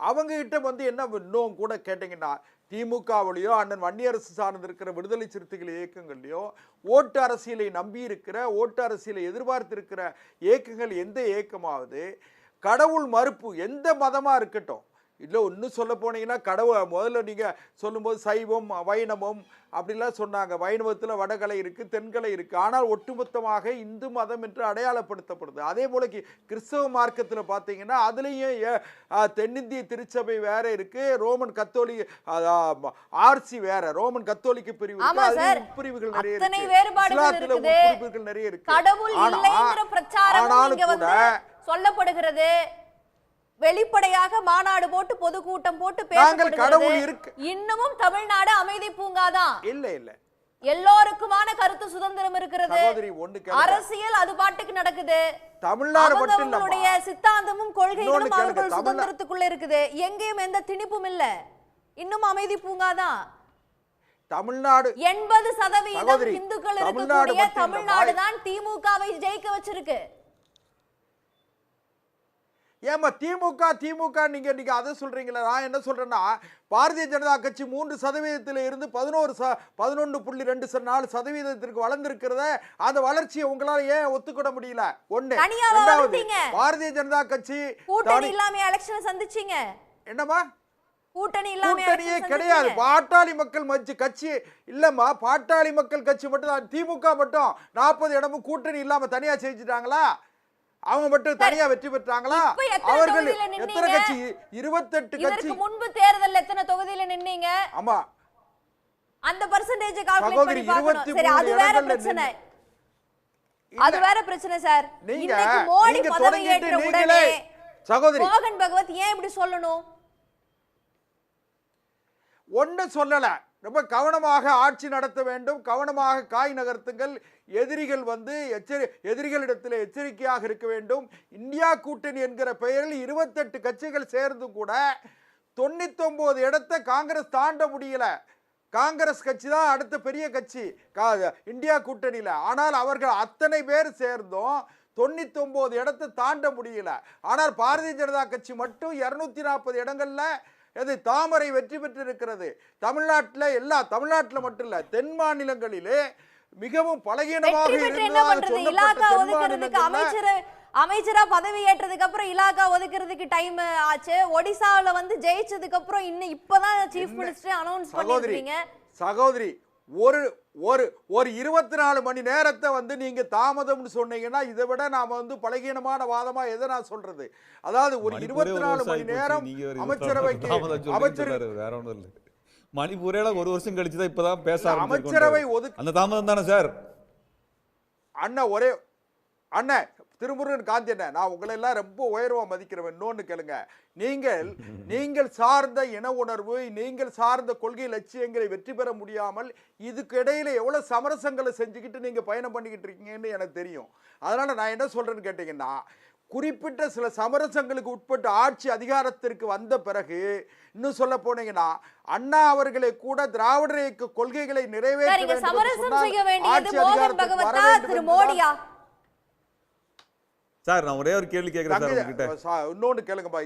அவங்க கிட்ட வந்து என்ன இன்னும் கூட கேட்டீங்கன்னா, திமுகவிலையோ அண்ணன் வன்னியரசு சார்ந்து இருக்கிற விடுதலை சிறுத்தைகள் இயக்கங்கள்லையோ ஓட்டு அரசியலை நம்பி இருக்கிற, ஓட்டு அரசியலை எதிர்பார்த்திருக்கிற இயக்கங்கள் எந்த இயக்கமாவது கடவுள் மறுப்பு எந்த மதமா இருக்கட்டும், இல்லை இன்னும் சொல்ல போனீங்கன்னா கடவுள் முதல்ல நீங்கள் சொல்லும்போது சைவம் வைணவம் அப்படிலாம் சொன்னாங்க. வைணவத்தில் வடகலை இருக்குது, தென்கலை இருக்குது. ஆனால் ஒட்டுமொத்தமாக இந்து மதம் என்று அடையாளப்படுத்தப்படுது. அதே போல கிறிஸ்தவ மார்க்கத்தில் பார்த்தீங்கன்னா அதுலேயும் தென்னிந்திய திருச்சபை வேற இருக்குது, ரோமன் கத்தோலிக் ஆர்சி வேற, ரோமன் கத்தோலிக்க பிரிவு உட்பிரிவுகள் நிறைய உட்பிரிவுகள் நிறைய இருக்கு. ஆனாலும் கூட சொல்லப்படுகிறது, வெளிப்படையாக மாநாடு போட்டு பொதுக்கூட்டம் போட்டு பேசப்படுகிறது. இன்னமும் தமிழ்நாடு அமைதி பூங்காதான். இல்ல இல்ல, எல்லோருக்குமான கருத்து சுதந்திரம் இருக்கிறது, அரசியல் அது பாட்டுக்கு நடக்குது. தமிழ்நாடு மட்டும் இல்ல, அவங்களுடைய சித்தாந்தமும் கொள்கைகளும் அவர்கள் சுதந்திரத்துக்குள்ள இருக்குது. எங்கேயும் எந்த திணிப்பும் இல்ல, இன்னும் அமைதி பூங்காதான். தமிழ்நாடு 80% இந்துக்கள் இருக்கக்கூடிய தமிழ்நாடு தான் திமுகவை ஜெயிக்க வச்சிருக்கு. ஏமா திமுக நீங்க அதை சொல்றீங்களா? நான் என்ன சொல்றேன்னா, பாரதிய ஜனதா கட்சி 3% இருந்து 11.4% வளர்ந்திருக்கிறத, அந்த வளர்ச்சியை உங்களால ஏன் ஒத்துக்கிட முடியல? ஒண்ணு. இரண்டாவது, பாரதிய ஜனதா கட்சி கூட்டணி இல்லாம எலெக்ஷன் சந்திச்சீங்க. என்னமா கூட்டணி இல்லாம கூட்டணியே கிடையாது. பாட்டாளி மக்கள் கட்சி இல்லம்மா, பாட்டாளி மக்கள் கட்சி மட்டும், திமுக மட்டும் 40 இடமும் கூட்டணி இல்லாம தனியா செஞ்சுட்டாங்களா? அவங்க மட்டும் தனியா வெற்றி பெற்றாங்களா? அவர்கள் எத்தனை கட்சி? 28 கட்சி. இதற்கு முன்பு தேர்தல்ல எத்தனை தொகுதியில நின்னீங்க? ஆமா, அந்த பெர்சன்டேஜ் கால்குலேட் பண்ணி பார்க்கணும். சரி, அது வேற பிரச்சனை. அது வேற பிரச்சனை சார். இன்னைக்கு மோடி பதவி ஏற்ற உடனே சகோதரி மோகன் பகவத் ஏன் இப்படி சொல்லணும்? ஒண்ணு சொல்லல, ரொம்ப கவனமாக ஆட்சி நடத்த வேண்டும், கவனமாக காய் நகர்த்துங்கள், எதிரிகள் எதிரிகளிடத்தில் எச்சரிக்கையாக இருக்க வேண்டும். இந்தியா கூட்டணி என்கிற பெயரில் 28 கட்சிகள் சேர்ந்து கூட 99 இடத்தை காங்கிரஸ் தாண்ட முடியல. காங்கிரஸ் கட்சி தான் அடுத்த பெரிய கட்சி இந்தியா கூட்டணியில. ஆனால் அவர்கள் அத்தனை பேர் சேர்ந்தும் 99 இடத்தை தாண்ட முடியல. ஆனால் பாரதிய ஜனதா கட்சி மட்டும் 240 இடங்கள்ல தாமரை வெற்றி பெற்றிருக்கிறது. தமிழ்நாட்டில் மட்டும் இல்ல, தென் மாநிலங்களிலே மிகவும் பலகீனமாக அமைச்சரா பதவி ஏற்றதுக்கு அப்புறம் இலாக்கா ஒதுக்குறதுக்கு டைம் ஆச்சு. ஒடிசாவுல ஜெயிச்சதுக்கு அப்புறம் இப்பதான் சீஃப் மினிஸ்டர் அனௌன்ஸ் பண்ணிருக்கீங்க. சகோதரி, ஒரு 24 மணி நேரத்தை நீங்க தாமதம்னு சொன்னீங்கன்னா, இதை விட நாம பலகீனமான வாதமா எதை நான் சொல்றது? அதாவது ஒரு 24 மணி நேரம் அமைச்சரவைக்கு வேற ஒன்றும் இல்லை. மணிப்பூரேல ஒரு வருஷம் கழிச்சுதான் இப்பதான் பேச அமைச்சரவை அந்த தாமதம் தானே சார்? அண்ணன் திருமுருகன் காந்தி அண்ணன், நான் உங்களை எல்லாம் ரொம்ப உயர்வா மதிக்கிறவன். இன்னொன்னு கேளுங்க, நீங்கள் சார்ந்த இன உணர்வு, நீங்கள் சார்ந்த கொள்கை லட்சியங்களை வெற்றி பெற முடியாமல் இதுக்கு இடையில எவ்வளவு சமரசங்களை செஞ்சுக்கிட்டு நீங்க பயணம் பண்ணிக்கிட்டு இருக்கீங்கன்னு எனக்கு தெரியும். அதனால நான் என்ன சொல்றேன்னு கேட்டீங்கன்னா, குறிப்பிட்ட சில சமரசங்களுக்கு உட்பட்டு ஆட்சி அதிகாரத்திற்கு வந்த பிறகு, இன்னும் சொல்ல போனீங்கன்னா, அண்ணா அவர்களை கூட திராவிட இயக்க கொள்கைகளை நிறைவேற்ற மோடியா சார்? நான் ஒரே ஒரு கேள்வி கேட்கிறேன். இன்னொன்னு கேளுங்கப்பா.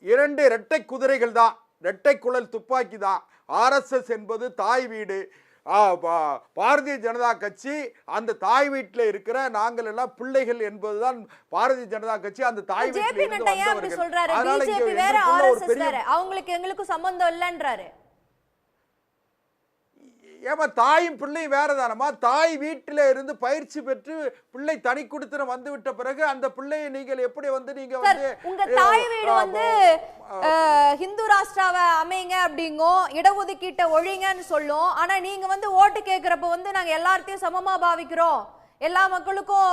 இரண்டு இரட்டை குதிரைகள் தான், இரட்டை குழல் துப்பாக்கி தான். RSS என்பது தாய் வீடு, பாரதிய ஜனதா கட்சி அந்த தாய் வீட்டில் இருக்கிற நாங்கள் எல்லாம் பிள்ளைகள் என்பதுதான் பாரதிய ஜனதா கட்சி. அந்த தாய் வீட்டில் அவங்களுக்கு எங்களுக்கும் சம்பந்தம் இல்லைன்றாரு. ஏமா, தாயும் பிள்ளையும் வேறதானமா? தாய் வீட்டில இருந்து பயிற்சி பெற்று பிள்ளை தனி குடித்தனம் வந்து விட்ட பிறகு அந்த பிள்ளையை நீங்கள் எப்படி நீங்க உங்க தாய் வீடு ஹிந்து ராஷ்டிராவை அமைங்க அப்படிங்கோ, இடஒதுக்கீட்டை ஒழிங்கன்னு சொல்லும். ஆனா நீங்க ஓட்டு கேட்கிறப்ப நாங்க எல்லாத்தையும் சமமா பாவிக்கிறோம், எல்லா மக்களுக்கும்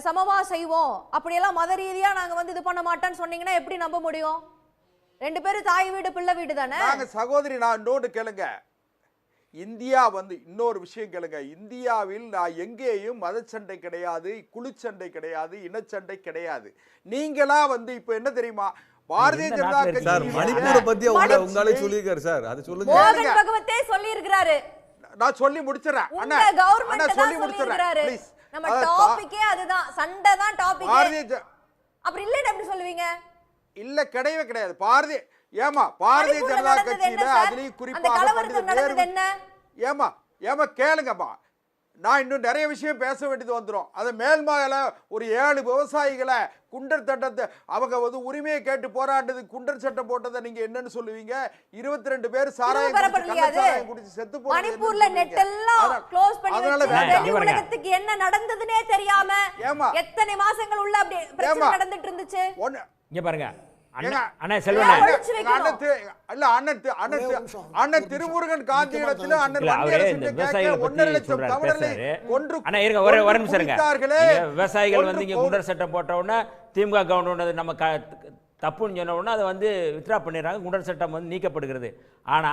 சமமா செய்வோம், அப்படியெல்லாம் மத ரீதியா நாங்க இது பண்ண மாட்டோம்னு சொன்னீங்கன்னா எப்படி நம்ப முடியும்? ரெண்டு பேரும் தாய் வீடு பிள்ளை வீடு தானே. நாங்க சகோதரி, நான் இன்னொன்று கேளுங்க, இந்தியா இன்னொரு விஷயம் கேளுங்க, இந்தியாவில் நான் எங்கேயும் மதச்சண்டை கிடையாது, குழுச்சண்டை கிடையாது, இனச்சண்டை கிடையாது. நீங்களா இப்ப என்ன தெரியுமா, பாரதிய ஜனதா கட்சி மணிப்பூரை பத்தி உங்களே சொல்லியிருக்காரு சார், அது சொல்லுங்க. மோகன் பகவத்தே சொல்லி இருக்கிறாரு. நான் சொல்லி முடிச்சறேன். அண்ணா கவர்மெண்ட் சொல்லி முடிச்சறாரு. ப்ளீஸ், நம்ம டாபிக்கே அதுதான், சண்டை தான் டாபிக். அப்படி இல்லன்னு எப்படி சொல்லுவீங்க? இல்ல, கிடையவே கிடையாது. பாரதிய ஜனதா கட்சியில அதுலயும் குறிப்பாக ஏமா கேளுங்கப்பா, நான் இன்னும் நிறைய விஷயம் பேச வேண்டியது வந்துடும். அதை மேல்மலையில ஒரு 7 விவசாயிகளை குண்டர் சட்டத்தை அவங்க உரிமையை கேட்டு போராட்டது குண்டர் சட்டம் போட்டதை நீங்க என்னன்னு சொல்லுவீங்க? 22 பேர் சாராயம் குடிச்சு செத்து போனாங்க. மணிப்பூர்ல நெட் எல்லாம் க்ளோஸ் பண்ணி வச்சு உலகத்துக்கு என்ன நடந்ததுனே தெரியாம எத்தனை மாசங்கள் உள்ள அப்படி பிரச்சனை நடந்துட்டு இருந்துச்சு. இங்க பாருங்க அண்ணன் திருமுருகன் காந்தி இடத்துல விவசாயிகள் இங்க குண்டர் சட்டம் போட்ட உடனே திமுக கவர்மெண்ட் நம்ம தப்புன்னு சொன்ன உடனே அதை வித்ரா பண்ணிடுறாங்க, குண்டர் சட்டம் நீக்கப்படுகிறது. ஆனா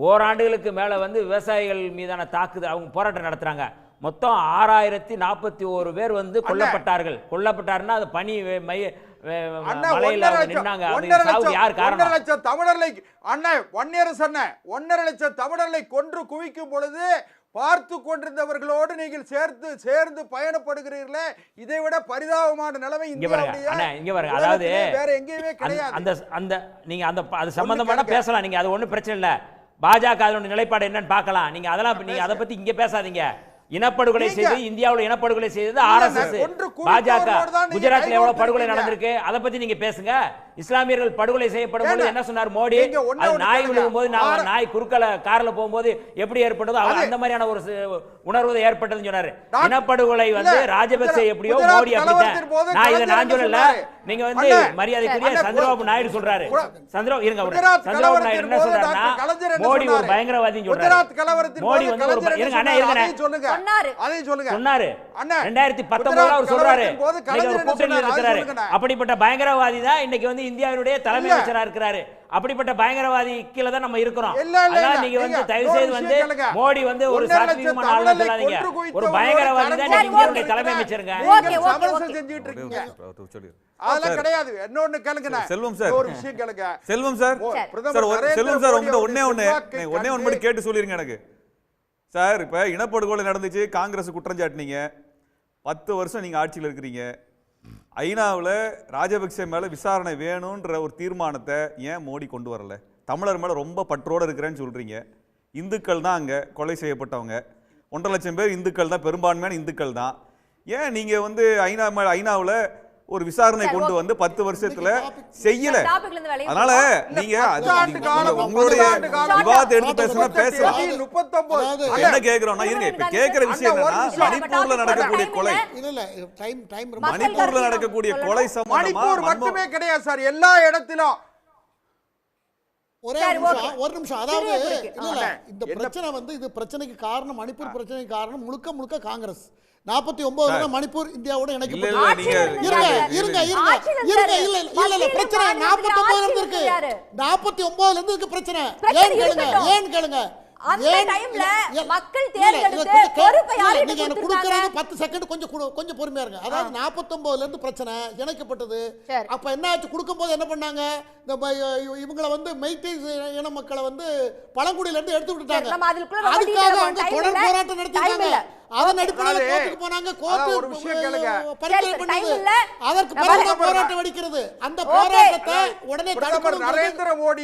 ஓராண்டுகளுக்கு மேல விவசாயிகள் மீதான தாக்குதல், அவங்க போராட்டம் நடத்துறாங்க. மொத்தம் 6041 பேர் கொல்லப்பட்டார்கள். அது பனி மலையில நின்னாங்க. யார் காரணம்? 1.5 லட்சம் தமிழர்களை கொன்று குவிக்கும் பொழுது பார்த்து கொண்டிருந்தவர்களோடு நீங்கள் சேர்ந்து பயணப்படுகிறீர்களே, இதை விட பரிதாபமான நிலைமை இங்க பாருங்க இந்தியாவுடைய அண்ணா, இங்க பாருங்க அதாவது உலகத்திலே வேற எங்கேயுமே அந்த கிடையாது. அந்த நீங்க அது சம்பந்தமான கேளுங்க. பேசலாம், நீங்க அது ஒண்ணும் பிரச்சனை இல்ல. பாஜக அதனுடைய நிலைப்பாடு என்னன்னு பார்க்கலாம். நீங்க அதெல்லாம் நீங்க அதை பத்தி இங்க பேசாதீங்க. இனப்படுகொலை செய்து இந்தியாவுல இனப்படுகொலை செய்தது ஆர்எஸ்எஸ். பாஜக குஜராத்ல எவ்வளவு படுகொலை நடந்திருக்கு அதை பத்தி நீங்க பேசுங்க. இஸ்லாமியர்கள் படுகொலை செய்யப்படும் போது என்ன சொன்னார் மோடி? அது நாய் விழுகும் போது நாய் குறுக்கல கார்ல போகும்போது எப்படி ஏற்பட்டதோ அந்த மாதிரியான ஒரு உணர்வு ஏற்பட்டதுன்னு சொன்னாரு. இனப்படுகொலை வந்து ராஜபக்சே எப்படியோ மோடி அப்படித்தான். நான் சொல்லல, நீங்க வந்து மரியாதைக்குரிய சந்திரபாபு நாயுடு சொல்றாரு. சந்திரபாபு நாயுடு என்ன சொல்றாருன்னா மோடி ஒரு பயங்கரவாதின்னு சொல்றாரு. மோடி வந்து ஒரு இருங்க அண்ணா இருங்க சொன்னாரு 2019 அவர் சொல்றாரு. இன்னைக்கு ஒரு கூட்டணியில் இருக்கிறாரு. அப்படிப்பட்ட பயங்கரவாதி தான் இன்னைக்கு வந்து இந்தியாவுடைய தலைமை அமைச்சரா இருக்கிறாரு. அப்படிப்பட்ட பயங்கரவாதி கீழ தான் நம்ம இருக்கிறோம். அதனால நீங்க வந்து தயவு செய்து வந்து மோடி வந்து ஒரு சாத்வீகமான ஆளு சொல்லாதீங்க. ஒரு பயங்கரவாதி தான் இந்தியாவுடைய தலைமை அமைச்சருங்க. செஞ்சுட்டு இருக்கீங்க. அதெல்லாம் கிடையாது. இன்னொன்னு கேளுங்க. செல்வம் சார், ஒரு விஷயம் கேளுங்க. செல்வம் சார், செல்வம் சார் உங்ககிட்ட ஒண்ணே ஒண்ணு மட்டும் கேட்டு சொல்லிருங்க எனக்கு. சார் இப்ப இனப்படுகொலை நடந்துச்சு, காங்கிரஸ் குற்றம் சாட்டினீங்க. 10 வருஷம் நீங்க ஆட்சியில் இருக்கிறீங்க. ஐநாவில் ராஜபக்சே மேல விசாரணை வேணும்ன்ற ஒரு தீர்மானத்தை ஏன் மோடி கொண்டு வரல? தமிழர் மேல ரொம்ப பற்றோடு இருக்கிறேன்னு சொல்றீங்க. இந்துக்கள் தான் அங்க கொலை செய்யப்பட்டவங்க. 1.5 லட்சம் பேர் இந்துக்கள் தான், பெரும்பான்மையான இந்துக்கள் தான். ஏன் நீங்க வந்து ஐநாவில் ஒரு விசாரணை கொண்டு வந்து 10 வருஷத்துல செய்யல? அதனால நீங்க உங்களுடைய விவாதத்தை எடுத்து பேசலாம். என்ன கேக்குறோம்னா இருங்க, இப்ப கேக்குற விஷயம் என்னன்னா மணிப்பூர்ல நடக்கக்கூடிய கொலை, மணிப்பூர்ல நடக்கக்கூடிய கொலை மணிப்பூர் மட்டுமே கிடையாது சார், எல்லா இடத்திலும். ஒரு நிமிஷம் அதாவது இல்ல இந்த பிரச்சனை வந்து இது பிரச்சனைக்கு காரணம், மணிப்பூர் பிரச்சனைக்கு காரணம் முழுக்க காங்கிரஸ். 49 மணிப்பூர் இந்தியாவோட இணைக்கப்பட்டது. பிரச்சனை 49 இருக்கு, 49 இருக்கு பிரச்சனை. ஏன் கேளுங்க. அந்த டைம்ல மக்கள் தேர்ந்தெடுத்து பொறுப்பை யாருக்கு கொடுத்தாங்க? 10 செகண்ட் கொஞ்சம் பொறுமையா இருங்க. அதாவது 49 இருந்து பிரச்சனை இணைக்கப்பட்டது. அப்ப என்ன ஆச்சு? கொடுக்கும்போது என்ன பண்ணாங்க? இவங்களை வந்து மெய்ட்டை இன மக்களை வந்து பழங்குடியில இருந்து எடுத்து விட்டுட்டாங்க. அதுக்காக அவங்க தொடர் போராட்டம் நடத்திட்டாங்க. அதன் அடிப்படையில் கோர்ட்டுக்கு போனாங்க. கோர்ட்டு பரிந்துரை பண்ணது. அதற்கு பிறகு போராட்டம் வெடிக்கிறது. அந்த போராட்டத்தை உடனே நரேந்திர மோடி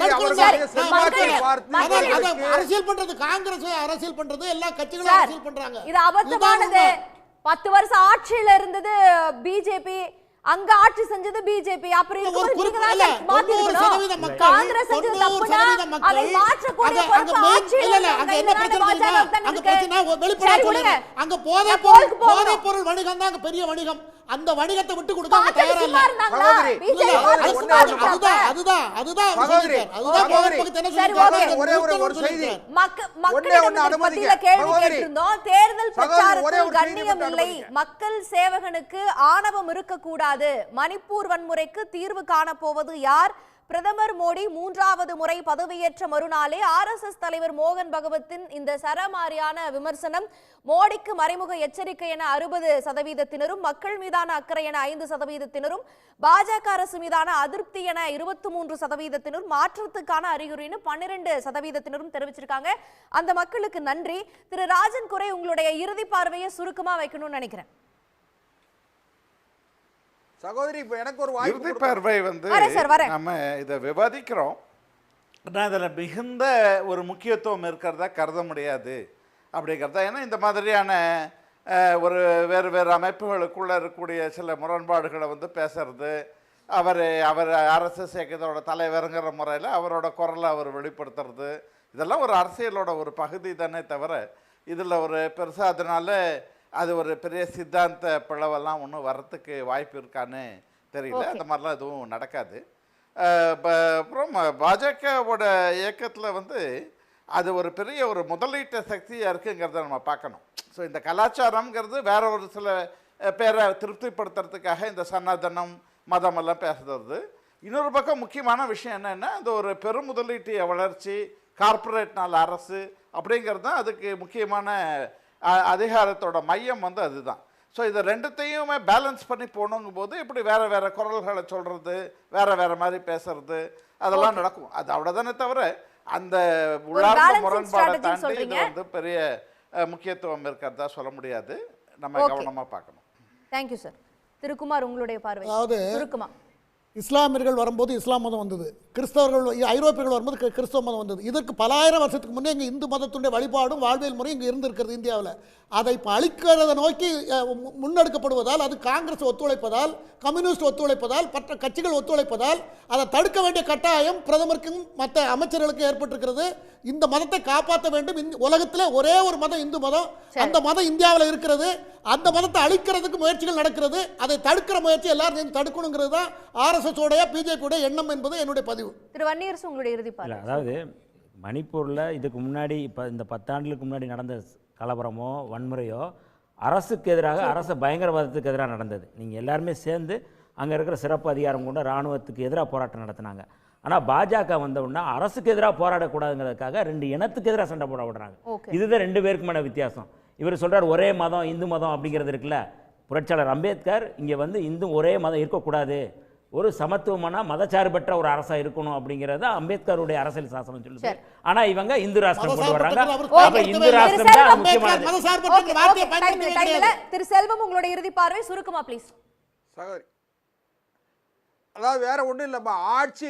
அரசியல் பண்றது, காங்கிரஸ் அரசியல் பண்றது, எல்லா கட்சிகளும் அரசியல் பண்றாங்க. இது அபத்தமானது. 10 வருஷம் ஆட்சியில இருந்தது பிஜேபி, அங்க ஆட்சி செஞ்சது பிஜேபி. அப்புறம் காங்கிரஸ் செஞ்சது தப்புனா அதை மாற்றக்கூடிய பொறுப்பு ஆட்சியில அங்க போதை பொருள் வணிகம் தான் பெரிய வணிகம். அந்த வணிகத்தை விட்டு கொடுக்க தயாரா இல்ல. தேர்தல் பிரச்சாரத்தில் கண்ணியம் இல்லை, மக்கள் சேவகனுக்கு ஆணவம் இருக்கக்கூடாது, மணிப்பூர் வன்முறைக்கு தீர்வு காணப்போவது யார்? பிரதமர் மோடி 3வது முறை பதவியேற்ற மறுநாளே ஆர்எஸ்எஸ் தலைவர் மோகன் பகவத்தின் இந்த சரமாரியான விமர்சனம், மோடிக்கு மறைமுக எச்சரிக்கை என 60%, மக்கள் மீதான அக்கறை என 5%, பாஜக அரசு மீதான அதிருப்தி என 23%, மாற்றத்துக்கான அறிகுறின்னு 12% தெரிவிச்சிருக்காங்க. அந்த மக்களுக்கு நன்றி. திரு ராஜன் குரை, உங்களுடைய இறுதி பார்வையை சுருக்கமா வைக்கணும்னு நினைக்கிறேன். சகோதரி, இப்ப எனக்கு ஒரு இறுதி பார்வை வந்து நம்ம இதை விவாதிக்கிறோம். அதில் மிகுந்த ஒரு முக்கியத்துவம் இருக்கிறதா கருத முடியாது அப்படிங்கிறதா. ஏன்னா இந்த மாதிரியான ஒரு வேறு அமைப்புகளுக்குள்ளே இருக்கக்கூடிய சில முரண்பாடுகளை வந்து பேசுறது, அவர் ஆர்எஸ்எஸ் இயக்கத்தோட தலைவருங்கிற முறையில் அவரோட குரலை அவர் வெளிப்படுத்துறது, இதெல்லாம் ஒரு அரசியலோட ஒரு பகுதி தானே தவிர இதில் ஒரு பெருசாக அதனால அது ஒரு பெரிய சித்தாந்த பிளவெல்லாம் ஒன்றும் வரத்துக்கு வாய்ப்பு இருக்கான்னு தெரியல. அந்த மாதிரிலாம் எதுவும் நடக்காது. அப்புறம் பாஜகவோட இயக்கத்தில் வந்து அது ஒரு பெரிய ஒரு முதலீட்டு சக்தியாக இருக்குங்கிறத நம்ம பார்க்கணும். ஸோ இந்த கலாச்சாரம்ங்கிறது வேற ஒரு சில பேரை திருப்திப்படுத்துறதுக்காக இந்த சனாதனம் மதமெல்லாம் பேசுறது. இன்னொரு பக்கம் முக்கியமான விஷயம் என்னென்னா, அந்த ஒரு பெருமுதலீட்டு வளர்ச்சி, கார்ப்பரேட்னால் அரசு அப்படிங்கிறது தான் அதுக்கு முக்கியமான அதிகாரத்தோட மையம் வந்து அதுதான். ஸோ இதை ரெண்டுத்தையுமே பேலன்ஸ் பண்ணி போகணுங்கும் போது இப்படி வேறு குரல்களை சொல்கிறது, வேறு மாதிரி பேசுறது, அதெல்லாம் நடக்கும். அது அவ்வளோதானே தவிர அந்த உள்ளார்ந்த முரண்பாடை தாண்டி இது வந்து பெரிய முக்கியத்துவம் இருக்கிறதா சொல்ல முடியாது. நம்ம கவனமாக பார்க்கணும். Thank you sir. திருக்குமார், உங்களுடைய பார்வை அதாவது சுருக்கமா. இஸ்லாமியர்கள் வரும்போது இஸ்லாம் மதம் வந்தது, கிறிஸ்தவர்கள் ஐரோப்பியர்கள் வரும்போது கிறிஸ்தவ மதம் வந்தது. இதற்கு பல ஆயிரம் வருஷத்துக்கு முன்னே இங்கே இந்து மதத்துடைய வழிபாடும் வாழ்வியல் முறையும் இங்கே இருந்திருக்கிறது இந்தியாவில். அதை இப்போ அழிக்கிறதை நோக்கி முன்னெடுக்கப்படுவதால், அது காங்கிரஸ் ஒத்துழைப்பதால், கம்யூனிஸ்ட் ஒத்துழைப்பதால், மற்ற கட்சிகள் ஒத்துழைப்பதால் அதை தடுக்க வேண்டிய கட்டாயம் பிரதமருக்கும் மற்ற அமைச்சர்களுக்கும் ஏற்பட்டிருக்கிறது. இந்த மதத்தை காப்பாற்ற வேண்டும். உலகத்திலே ஒரே ஒரு மதம் இந்து மதம், அந்த மதம் இந்தியாவில் இருக்கிறது. அந்த மதத்தை அழிக்கிறதுக்கு முயற்சிகள் நடக்கிறது. அதை தடுக்கிற முயற்சி எல்லாரும் சேர்ந்து தடுக்கணுங்கிறது தான் ஆர்எஸ்எஸ் உடைய பிஜேபியுடைய எண்ணம் என்பது என்னுடைய பதிவு. திரு வன்னியரசு, உங்களுடைய இறுதி பார்வை. அதாவது மணிப்பூரில் இதுக்கு முன்னாடி இப்போ இந்த 10 ஆண்டுகளுக்கு முன்னாடி நடந்த கலவரமோ வன்முறையோ அரசுக்கு எதிராக, அரசு பயங்கரவாதத்துக்கு எதிராக நடந்தது. நீங்கள் எல்லாருமே சேர்ந்து அங்கே இருக்கிற சிறப்பு அதிகாரம் கொண்ட இராணுவத்துக்கு எதிராக போராட்டம் நடத்தினாங்க. ஆனால் பாஜக வந்தவுடனே அரசுக்கு எதிராக போராடக்கூடாதுங்கிறதுக்காக 2 இனத்துக்கு எதிராக சண்டை போட விடுறாங்க. இதுதான் 2 பேருக்குமான வித்தியாசம். இவர் சொல்கிறார் ஒரே மதம் இந்து மதம் அப்படிங்கிறது இருக்குல்ல. புரட்சியாளர் அம்பேத்கர் இங்கே வந்து இந்து ஒரே மதம் இருக்கக்கூடாது, ஒரு சமத்துவமான மதச்சார்பற்ற ஒரு அரசா இருக்கணும் அப்படிங்கறத அம்பேத்கருடைய அரசியல் சாசனம் சொல்லுது. ஆனா இவங்க இந்து ராஷ்டிரம் கொண்டு வராங்க. அப்ப இந்து ராஷ்டிரம் தான் முக்கியமானது. திரு செல்வம், உங்களுடைய இறுதி பார்வை சுருக்கமா ப்ளீஸ். சகோதரி, அதாவது வேற ஒன்றும் இல்லைம்மா, ஆட்சி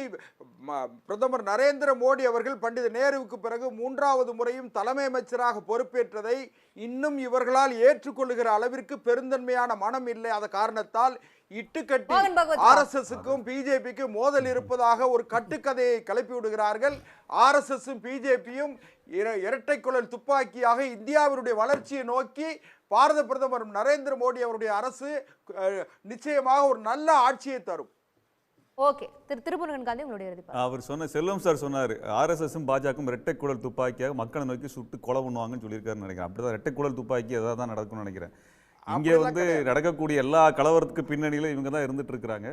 பிரதமர் நரேந்திர மோடி அவர்கள் பண்டித நேருவுக்கு பிறகு 3வது முறையும் தலைமை அமைச்சராக பொறுப்பேற்றதை இன்னும் இவர்களால் ஏற்றுக்கொள்ளுகிற அளவிற்கு பெருந்தன்மையான மனம் இல்லை. அந்த காரணத்தால் இட்டுக்கட்டி ஆர்எஸ்எஸ்க்கும் பிஜேபிக்கும் மோதல் இருப்பதாக ஒரு கட்டுக்கதையை கிளப்பி விடுகிறார்கள். ஆர்எஸ்எஸும் பிஜேபியும் இரட்டை குழல் துப்பாக்கியாக இந்தியாவினுடைய வளர்ச்சியை நோக்கி பாரத பிரதமர் நரேந்திர மோடி அவருடைய அரசு நிச்சயமாக ஒரு நல்ல ஆட்சியை தரும். ஓகே, திருமுருகன் காந்தி, உங்களுடைய இறுதி பார்வை. அவர் சொன்ன செல்வம் சார் சொன்னார், ஆர்எஸ்எஸும் பாஜகவும் இரட்டை குழல் துப்பாக்கியாக மக்களை நோக்கி சுட்டு கொலை பண்ணுவாங்கன்னு சொல்லியிருக்காருன்னு நினைக்கிறேன். அப்படிதான் இரட்டை குழல் துப்பாக்கி எதாவது தான் நடக்கும்னு நினைக்கிறேன். இங்கே வந்து நடக்கக்கூடிய எல்லா கலவரத்துக்கு பின்னணியில் இவங்க தான் இருந்துட்டு இருக்கிறாங்க.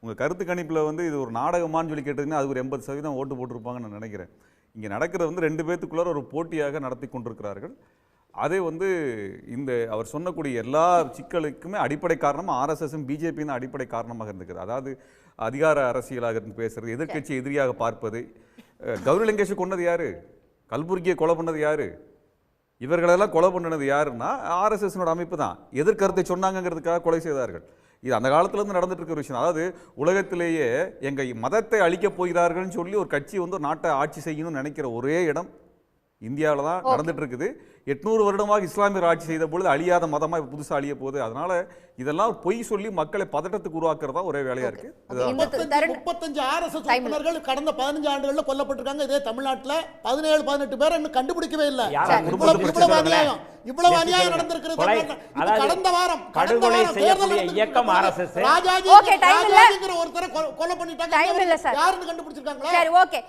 உங்கள் கருத்து கணிப்பில் வந்து இது ஒரு நாடகமானு சொல்லி கேட்டீங்கன்னா அது ஒரு 80% ஓட்டு போட்டிருப்பாங்கன்னு நான் நினைக்கிறேன். இங்கே நடக்கிறது வந்து 2 பேத்துக்குள்ளார ஒரு போட்டியாக நடத்தி கொண்டிருக்கிறார்கள். அதே வந்து இந்த அவர் சொன்னக்கூடிய எல்லா சிக்கலுக்குமே அடிப்படை காரணம் ஆர்எஸ்எஸும் பிஜேபி தான் அடிப்படை காரணமாக இருந்துக்கிறது. அதாவது அதிகார அரசியலாக இருந்து பேசுறது, எதிர்கட்சி எதிரியாக பார்ப்பது. கௌரி லங்கேஷை கொண்டது யாரு? கல்புர்கியை கொலை பண்ணது யாரு? இவர்களெல்லாம் கொலை பண்ணினது யாருன்னா ஆர்எஸ்எஸ்னோட அமைப்பு தான். எதிர்கருத்தை சொன்னாங்கிறதுக்காக கொலை செய்தார்கள். இது அந்த காலத்திலேருந்து நடந்துட்டு இருக்கிற விஷயம். அதாவது உலகத்திலேயே எங்கள் மதத்தை அழிக்கப் போகிறார்கள்னு சொல்லி ஒரு கட்சி வந்து ஒரு நாட்டை ஆட்சி செய்யணும்னு நினைக்கிற ஒரே இடம் இந்தியாவில் தான் நடந்துட்டு இருக்குது. 800 வருடமாக இஸ்லாமியர் ஆட்சி செய்த பொழுது அழியாத மதமாக இப்போ புதுசாக அழிய போகுது. அதனால இதெல்லாம் பொய் சொல்லி மக்களை பதட்டத்துக்கு உருவாக்குறதா ஒரே வேலையா இருக்கு. 35 ஆர்எஸ்எஸ் உறுப்பினர்கள் கடந்த 15 ஆண்டுகளில் கொல்லப்பட்டிருக்காங்க. இதே தமிழ்நாட்டில் 17-18 பேர் இன்னும் கண்டுபிடிக்கவே இல்லை. இவ்வளவு அநியாயம் நடந்திருக்கிறது. கடந்த வாரம் இயக்கம் ஆர்எஸ்எஸ் ராஜாஜிங்கிற ஒருத்தரை கொலை பண்ணிட்டாங்க. யாருன்னு கண்டுபிடிச்சிருக்காங்களா?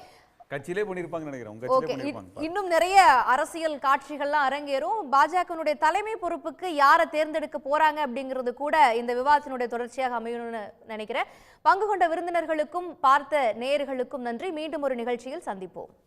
கட்சியிலே பண்ணிருப்பாங்க நினைக்கிறேன். இன்னும் நிறைய அரசியல் காட்சிகள்லாம் அரங்கேறும். பாஜகனுடைய தலைமை பொறுப்புக்கு யாரை தேர்ந்தெடுக்க போறாங்க அப்படிங்கிறது கூட இந்த விவாதத்தினுடைய தொடர்ச்சியாக அமையணும்னு நினைக்கிறேன். பங்கு கொண்ட விருந்தினர்களுக்கும் பார்த்த நேயர்களுக்கும் நன்றி. மீண்டும் ஒரு நிகழ்ச்சியில் சந்திப்போம்.